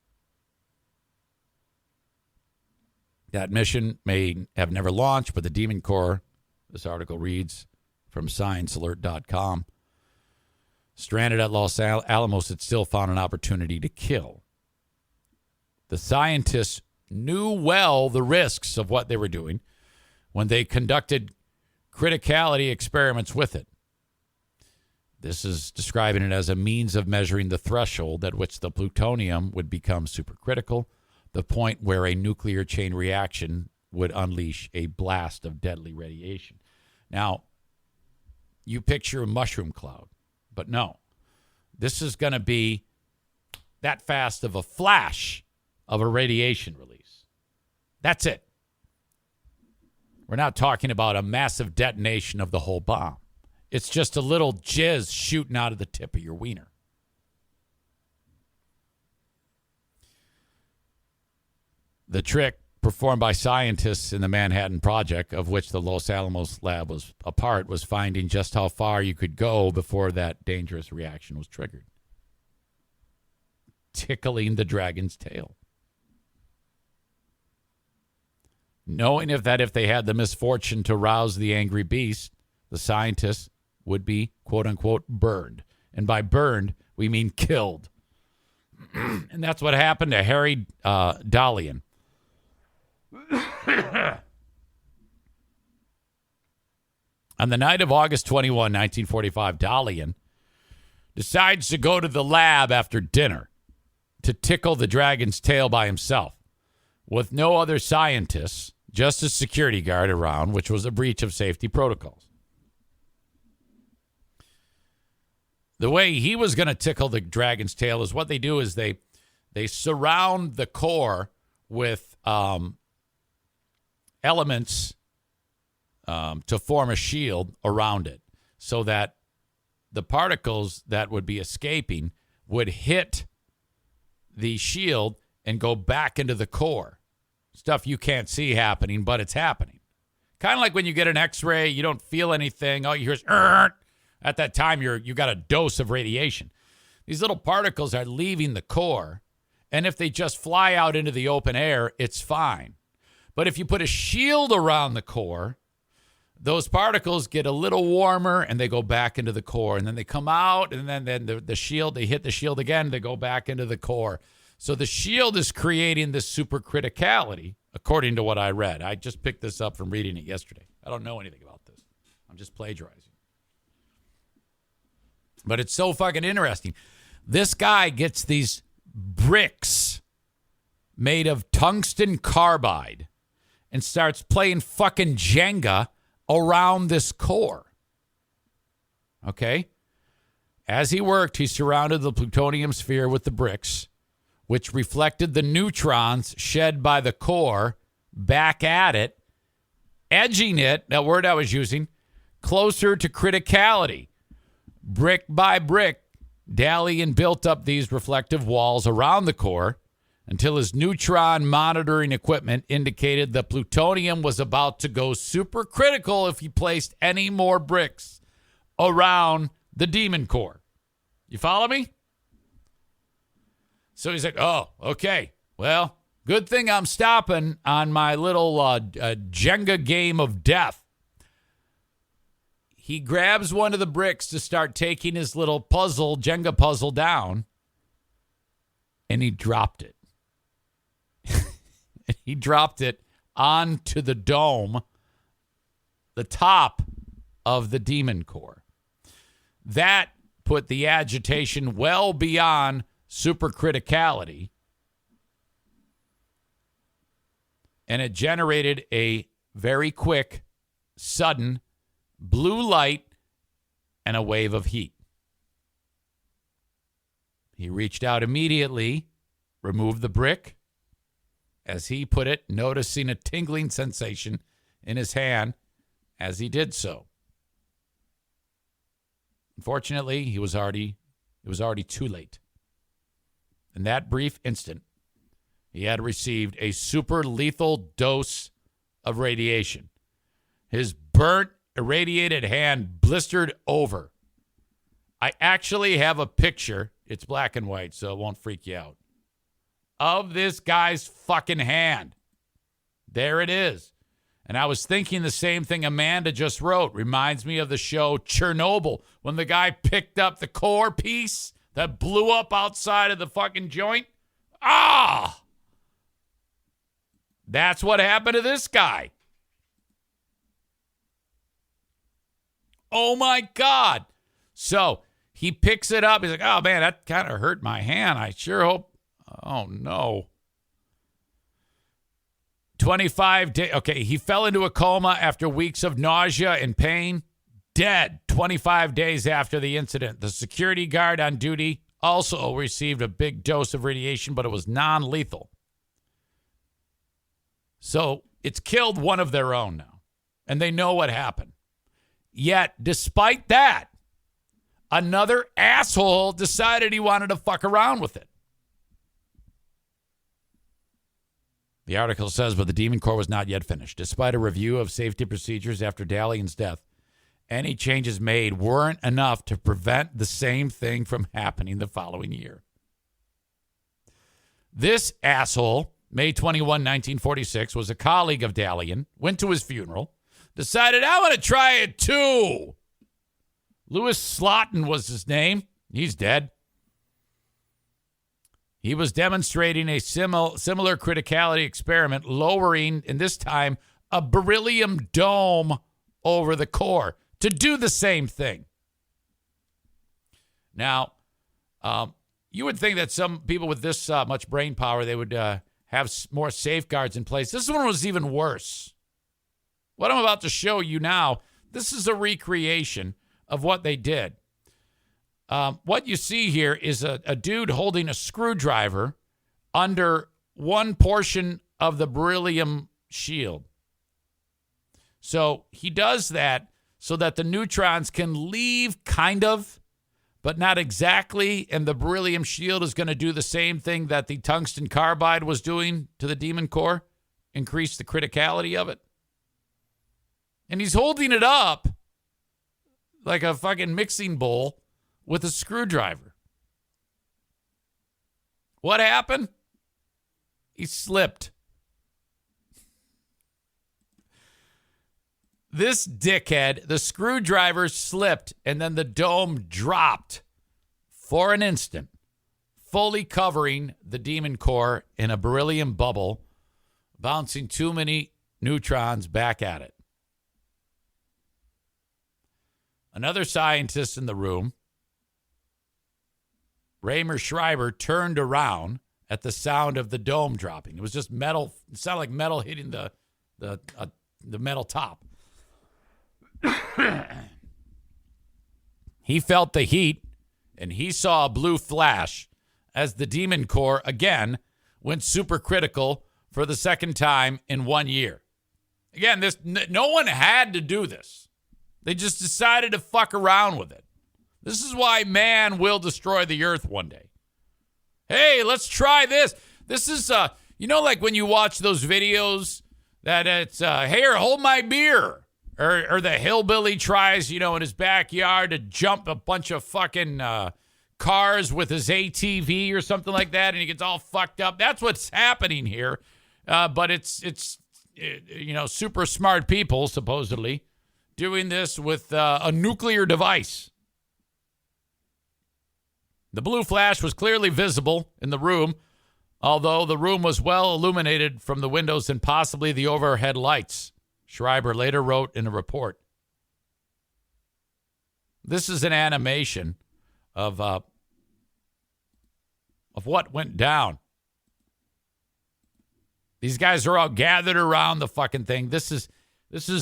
That mission may have never launched, but the Demon Core, this article reads from ScienceAlert.com, stranded at Los Alamos, it still found an opportunity to kill. The scientists knew well the risks of what they were doing when they conducted criticality experiments with it. This is describing it as a means of measuring the threshold at which the plutonium would become supercritical, the point where a nuclear chain reaction would unleash a blast of deadly radiation. Now, you picture a mushroom cloud. But no, this is going to be that fast of a flash of a radiation release. That's it. We're not talking about a massive detonation of the whole bomb. It's just a little jizz shooting out of the tip of your wiener. The trick performed by scientists in the Manhattan Project, of which the Los Alamos lab was a part, was finding just how far you could go before that dangerous reaction was triggered. Tickling the dragon's tail. Knowing if they had the misfortune to rouse the angry beast, the scientists would be, quote unquote, burned. And by burned, we mean killed. And that's what happened to Harry Dalian. On the night of August 21, 1945, Dalian decides to go to the lab after dinner to tickle the dragon's tail by himself with no other scientists, just a security guard around, which was a breach of safety protocols. The way he was going to tickle the dragon's tail is what they do is they surround the core with elements to form a shield around it so that the particles that would be escaping would hit the shield and go back into the core. Stuff you can't see happening, but it's happening. Kind of like when you get an X-ray, you don't feel anything. All you hear is, at that time, you got a dose of radiation. These little particles are leaving the core, and if they just fly out into the open air, it's fine. But if you put a shield around the core, those particles get a little warmer and they go back into the core. And then they come out and then the shield, they hit the shield again, they go back into the core. So the shield is creating this supercriticality, according to what I read. I just picked this up from reading it yesterday. I don't know anything about this. I'm just plagiarizing. But it's so fucking interesting. This guy gets these bricks made of tungsten carbide and starts playing fucking Jenga around this core. Okay? As he worked, he surrounded the plutonium sphere with the bricks, which reflected the neutrons shed by the core back at it, edging it, that word I was using, closer to criticality. Brick by brick, Dalian built up these reflective walls around the core until his neutron monitoring equipment indicated the plutonium was about to go supercritical if he placed any more bricks around the demon core. You follow me? So he's like, oh, okay. Well, good thing I'm stopping on my little Jenga game of death. He grabs one of the bricks to start taking his little Jenga puzzle down, and he dropped it. He dropped it onto the dome, the top of the demon core. That put the agitation well beyond supercriticality, and it generated a very quick, sudden blue light and a wave of heat. He reached out immediately, removed the brick, as he put it, noticing a tingling sensation in his hand as he did so. Unfortunately, it was already too late. In that brief instant, he had received a super lethal dose of radiation. His burnt, irradiated hand blistered over. I actually have a picture. It's black and white, so it won't freak you out. Of this guy's fucking hand. There it is. And I was thinking the same thing Amanda just wrote. Reminds me of the show Chernobyl, when the guy picked up the core piece that blew up outside of the fucking joint. Ah! That's what happened to this guy. Oh my God. So he picks it up. He's like, oh man, that kind of hurt my hand. I sure hope. Oh no. 25 days. Okay, he fell into a coma after weeks of nausea and pain. Dead 25 days after the incident. The security guard on duty also received a big dose of radiation, but it was non-lethal. So it's killed one of their own now, and they know what happened. Yet, despite that, another asshole decided he wanted to fuck around with it. The article says, but the demon core was not yet finished. Despite a review of safety procedures after Dalian's death, any changes made weren't enough to prevent the same thing from happening the following year. This asshole, May 21, 1946, was a colleague of Dalian, went to his funeral, decided, I want to try it too. Louis Slotin was his name. He's dead. He was demonstrating a similar criticality experiment, lowering, in this time, a beryllium dome over the core to do the same thing. Now, you would think that some people with this much brain power, they would have more safeguards in place. This one was even worse. What I'm about to show you now, this is a recreation of what they did. What you see here is a dude holding a screwdriver under one portion of the beryllium shield. So he does that so that the neutrons can leave, kind of, but not exactly. And the beryllium shield is going to do the same thing that the tungsten carbide was doing to the demon core, increase the criticality of it. And he's holding it up like a fucking mixing bowl with a screwdriver. What happened? He slipped. This dickhead, the screwdriver slipped, and then the dome dropped for an instant, fully covering the demon core in a beryllium bubble, bouncing too many neutrons back at it. Another scientist in the room, Raymer Schreiber, turned around at the sound of the dome dropping. It was just metal. It sounded like metal hitting the metal top. He felt the heat, and he saw a blue flash as the demon core again went supercritical for the second time in 1 year. Again, no one had to do this. They just decided to fuck around with it. This is why man will destroy the earth one day. Hey, let's try this. This is, like when you watch those videos that it's, here, hold my beer. Or the hillbilly tries, in his backyard to jump a bunch of fucking cars with his ATV or something like that, and he gets all fucked up. That's what's happening here. But it's super smart people, supposedly, doing this with a nuclear device. The blue flash was clearly visible in the room, although the room was well illuminated from the windows and possibly the overhead lights. Schreiber later wrote in a report. This is an animation of what went down. These guys are all gathered around the fucking thing. This is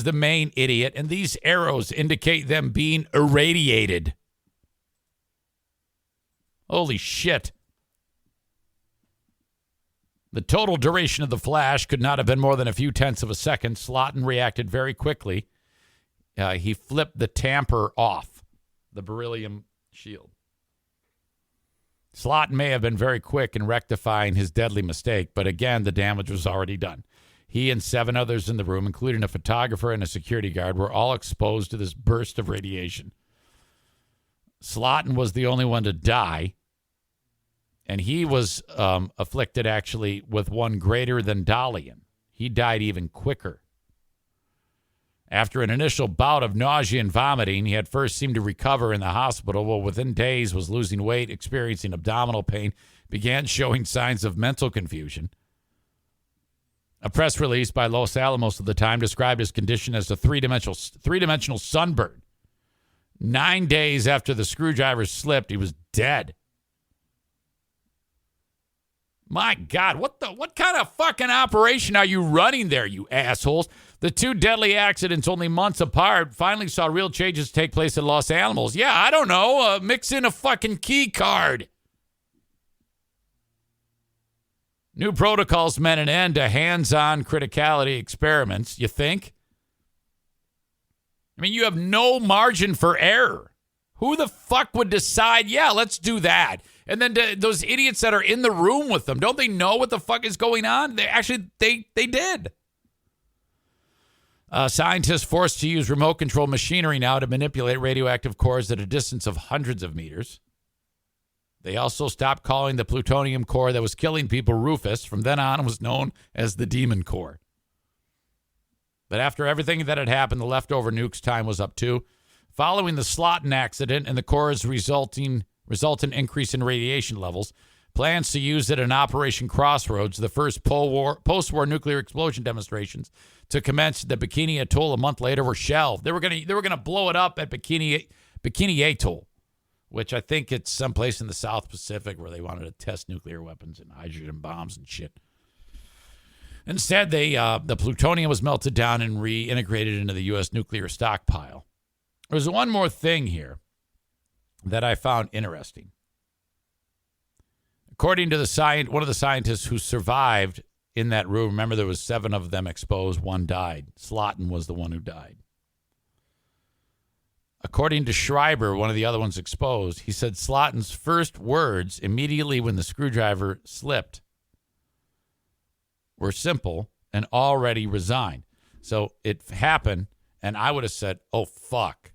the main idiot, and these arrows indicate them being irradiated. Holy shit. The total duration of the flash could not have been more than a few tenths of a second. Slotin reacted very quickly. He flipped the tamper off, the beryllium shield. Slotin may have been very quick in rectifying his deadly mistake, but again, the damage was already done. He and 7 others in the room, including a photographer and a security guard, were all exposed to this burst of radiation. Slotin was the only one to die. And he was afflicted, actually, with one greater than Dalian. He died even quicker. After an initial bout of nausea and vomiting, he had first seemed to recover in the hospital, but within days was losing weight, experiencing abdominal pain, began showing signs of mental confusion. A press release by Los Alamos at the time described his condition as a three-dimensional sunburn. 9 days after the screwdriver slipped, he was dead. My God, what kind of fucking operation are you running there, you assholes? The 2 deadly accidents only months apart finally saw real changes take place at Los Alamos. Yeah, I don't know. Mix in a fucking key card. New protocols meant an end to hands-on criticality experiments, you think? I mean, you have no margin for error. Who the fuck would decide, yeah, let's do that? And then those idiots that are in the room with them, don't they know what the fuck is going on? They did. Scientists forced to use remote control machinery now to manipulate radioactive cores at a distance of hundreds of meters. They also stopped calling the plutonium core that was killing people Rufus. From then on, it was known as the Demon Core. But after everything that had happened, the leftover nukes time was up too. Following the Slotin accident and the core's resultant increase in radiation levels, plans to use it in Operation Crossroads, the first post-war nuclear explosion demonstrations to commence at the Bikini Atoll a month later, were shelved. They were gonna blow it up at Bikini Atoll, which I think it's someplace in the South Pacific where they wanted to test nuclear weapons and hydrogen bombs and shit. Instead, the plutonium was melted down and reintegrated into the U.S. nuclear stockpile. There's one more thing here that I found interesting. According to one of the scientists who survived in that room, remember there was 7 of them exposed, 1 died. Slotin was the one who died. According to Schreiber, one of the other ones exposed, he said Slotin's first words immediately when the screwdriver slipped were simple and already resigned. So it happened, and I would have said, oh, fuck.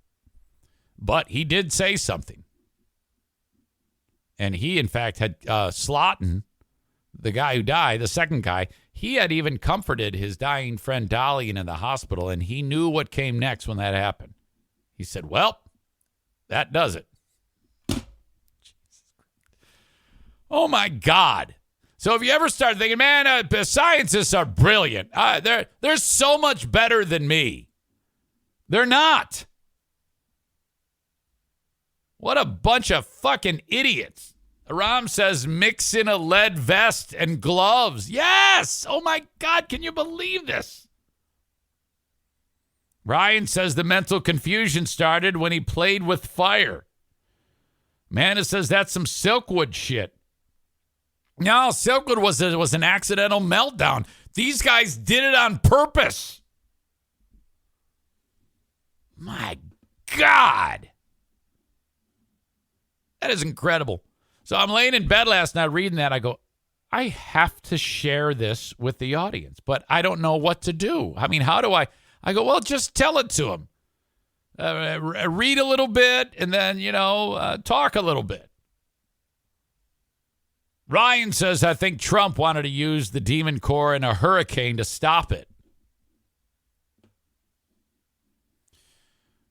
But he did say something. And he, in fact, had Slotin, the guy who died, the second guy, he had even comforted his dying friend Dalian in the hospital, and he knew what came next when that happened. He said, well, that does it. Oh, my God. So if you ever start thinking, man, scientists are brilliant. They're so much better than me. They're not. What a bunch of fucking idiots. Aram says mix in a lead vest and gloves. Yes! Oh, my God, can you believe this? Ryan says the mental confusion started when he played with fire. Amanda says that's some Silkwood shit. No, Silkwood was an accidental meltdown. These guys did it on purpose. My God. That is incredible. So I'm laying in bed last night reading that. I go, I have to share this with the audience, but I don't know what to do. I mean, how do I? I go, well, just tell it to them. Read a little bit and then, talk a little bit. Ryan says, I think Trump wanted to use the Demon Corps in a hurricane to stop it.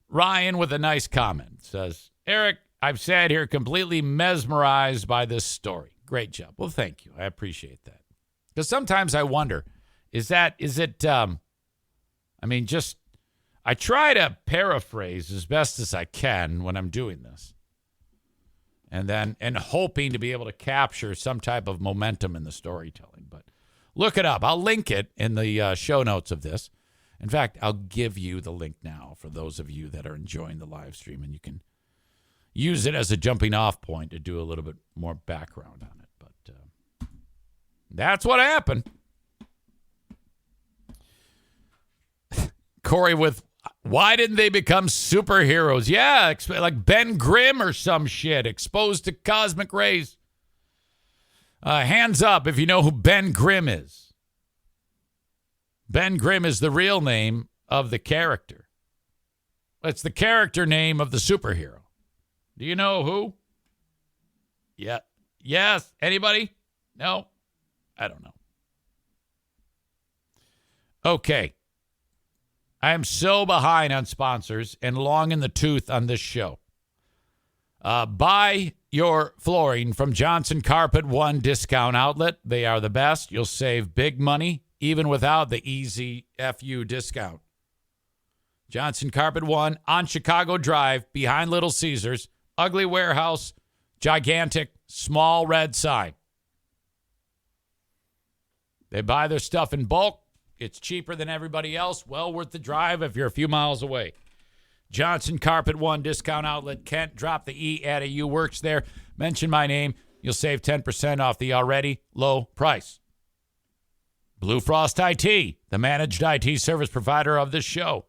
Ryan with a nice comment says, Eric, I've sat here completely mesmerized by this story. Great job. Well, thank you. I appreciate that. Because sometimes I wonder, I try to paraphrase as best as I can when I'm doing this. And hoping to be able to capture some type of momentum in the storytelling. But look it up. I'll link it in the show notes of this. In fact, I'll give you the link now for those of you that are enjoying the live stream, and you can use it as a jumping off point to do a little bit more background on it. But that's what happened. Corey with, why didn't they become superheroes? Yeah, like Ben Grimm or some shit, exposed to cosmic rays. Hands up if you know who Ben Grimm is. Ben Grimm is the real name of the character. It's the character name of the superhero. Do you know who? Yeah. Yes. Anybody? No? I don't know. Okay. I am so behind on sponsors and long in the tooth on this show. Buy your flooring from Johnson Carpet One Discount Outlet. They are the best. You'll save big money even without the easy FU discount. Johnson Carpet One on Chicago Drive behind Little Caesars. Ugly warehouse, gigantic, small red sign. They buy their stuff in bulk. It's cheaper than everybody else. Well worth the drive if you're a few miles away. Johnson Carpet One Discount Outlet. Kent, drop the E, add a U, works there. Mention my name. You'll save 10% off the already low price. Blue Frost IT, the managed IT service provider of this show.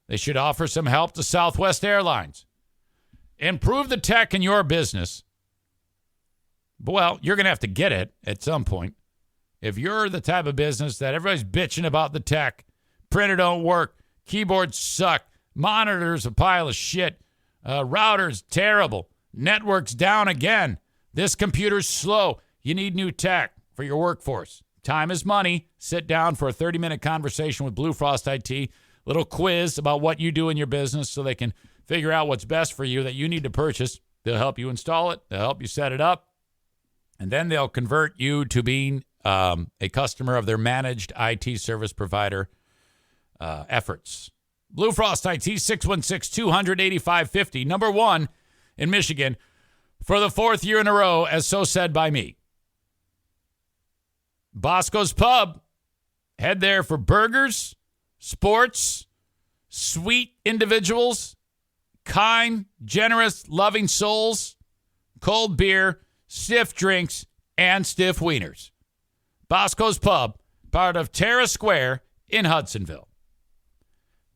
They should offer some help to Southwest Airlines. Improve the tech in your business. Well, you're going to have to get it at some point. If you're the type of business that everybody's bitching about the tech, printer don't work, keyboards suck, monitors a pile of shit, router's terrible, network's down again, this computer's slow, you need new tech for your workforce. Time is money. Sit down for a 30-minute conversation with Blue Frost IT, little quiz about what you do in your business so they can figure out what's best for you that you need to purchase. They'll help you install it. They'll help you set it up. And then they'll convert you to being a customer of their managed IT service provider efforts. Blue Frost IT, 616-200-8550. Number one in Michigan for the fourth year in a row, as so said by me. Bosco's Pub. Head there for burgers, sports, sweet individuals, kind, generous, loving souls, cold beer, stiff drinks, and stiff wieners. Bosco's Pub, part of Terra Square in Hudsonville.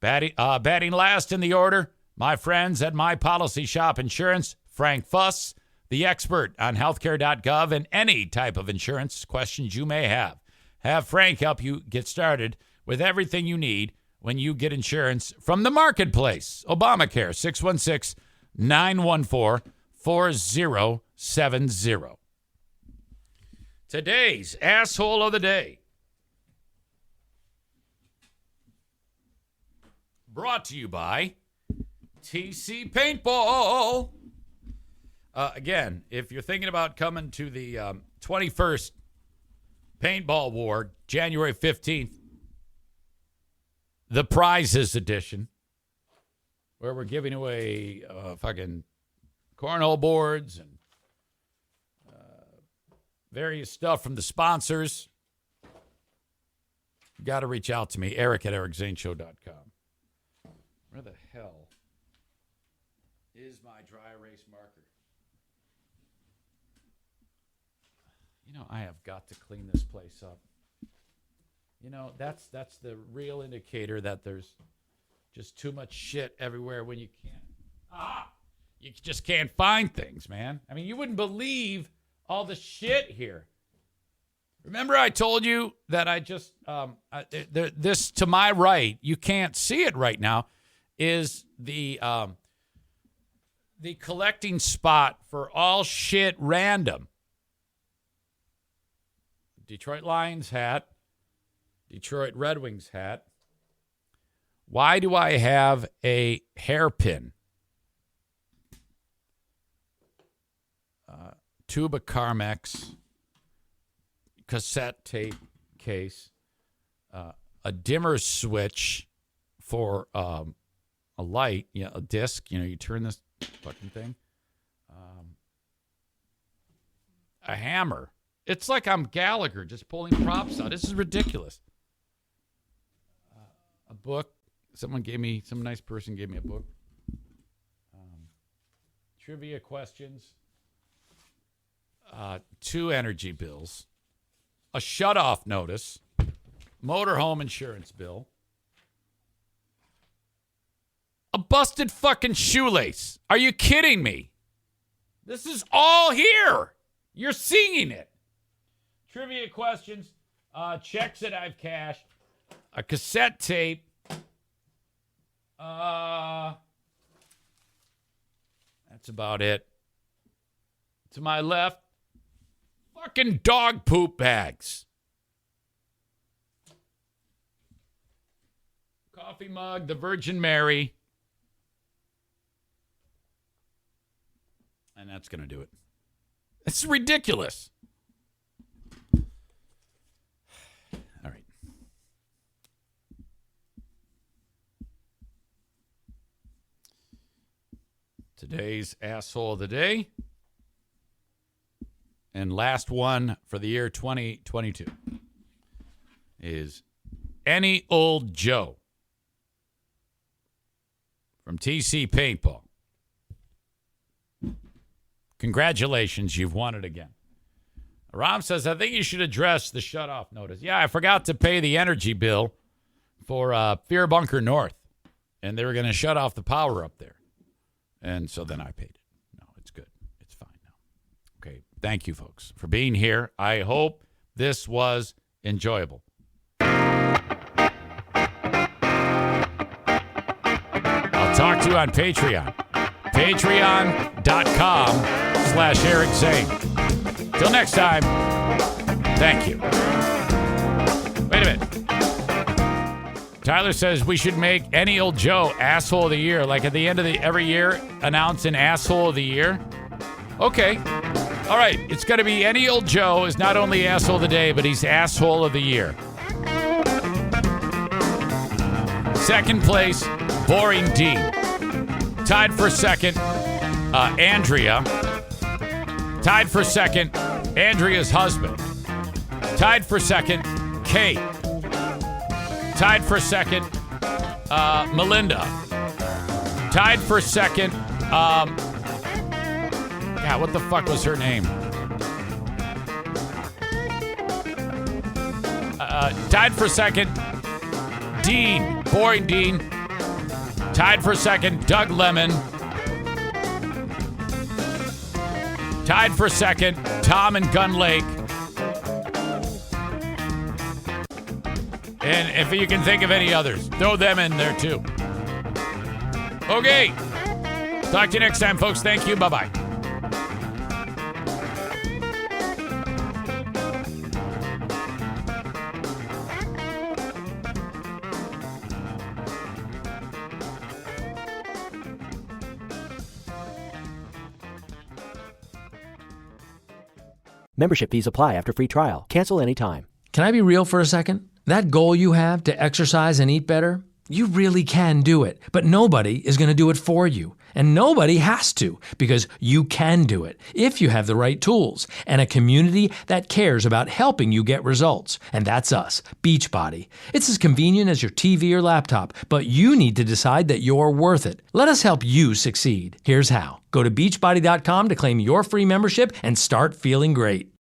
Batting last in the order, my friends at My Policy Shop Insurance, Frank Fuss, the expert on healthcare.gov and any type of insurance questions you may have. Have Frank help you get started with everything you need when you get insurance from the marketplace. Obamacare, 616-914-4070. Today's asshole of the day. Brought to you by TC Paintball. Again, if you're thinking about coming to the 21st Paintball War, January 15th, the prizes edition, where we're giving away fucking cornhole boards and various stuff from the sponsors. You got to reach out to me, Eric at ericzaneshow.com. Where the hell is my dry erase marker? You know, I have got to clean this place up. You know, that's the real indicator that there's just too much shit everywhere when you can't. You just can't find things, man. I mean, you wouldn't believe all the shit here. Remember I told you that I just, this to my right, you can't see it right now, is the collecting spot for all shit random. Detroit Lions hat, Detroit Red Wings hat. Why do I have a hairpin? Tuba Carmex, cassette tape case, a dimmer switch for a light, a disc. You turn this fucking thing. A hammer. It's like I'm Gallagher just pulling props out. This is ridiculous. A book. Some nice person gave me a book. Trivia questions. 2 energy bills. A shut-off notice. Motorhome insurance bill. A busted fucking shoelace. Are you kidding me? This is all here. You're seeing it. Trivia questions. Checks that I've cashed. A cassette tape. That's about it. To my left, fucking dog poop bags. Coffee mug, the Virgin Mary. And that's going to do it. It's ridiculous. All right. Today's asshole of the day. And last one for the year 2022 is Any Old Joe from TC Paintball. Congratulations, you've won it again. Ram says, I think you should address the shut-off notice. Yeah, I forgot to pay the energy bill for Fear Bunker North, and they were going to shut off the power up there. And so then I paid it. No, it's good. It's fine now. Okay, thank you, folks, for being here. I hope this was enjoyable. I'll talk to you on Patreon. Patreon.com/Eric Zane. Till next time, thank you. Wait a minute. Tyler says we should make Any Old Joe Asshole of the Year. Like at the end of every year, announce an Asshole of the Year. Okay. All right. It's going to be Any Old Joe is not only Asshole of the Day, but he's Asshole of the Year. Second place, Boring Dean. Tied for second, Andrea. Tied for second, Andrea's husband. Tied for second, Kate. Tied for second, Melinda. Tied for second, God, what the fuck was her name? Tied for second, Dean. Boring Dean. Tied for second, Doug Lemon. Tied for second, Tom and Gun Lake. And if you can think of any others, throw them in there too. Okay. Talk to you next time, folks. Thank you. Bye-bye. Membership fees apply after free trial. Cancel anytime. Can I be real for a second? That goal you have to exercise and eat better, you really can do it, but nobody is going to do it for you. And nobody has to, because you can do it if you have the right tools and a community that cares about helping you get results. And that's us, Beachbody. It's as convenient as your TV or laptop, but you need to decide that you're worth it. Let us help you succeed. Here's how. Go to beachbody.com to claim your free membership and start feeling great.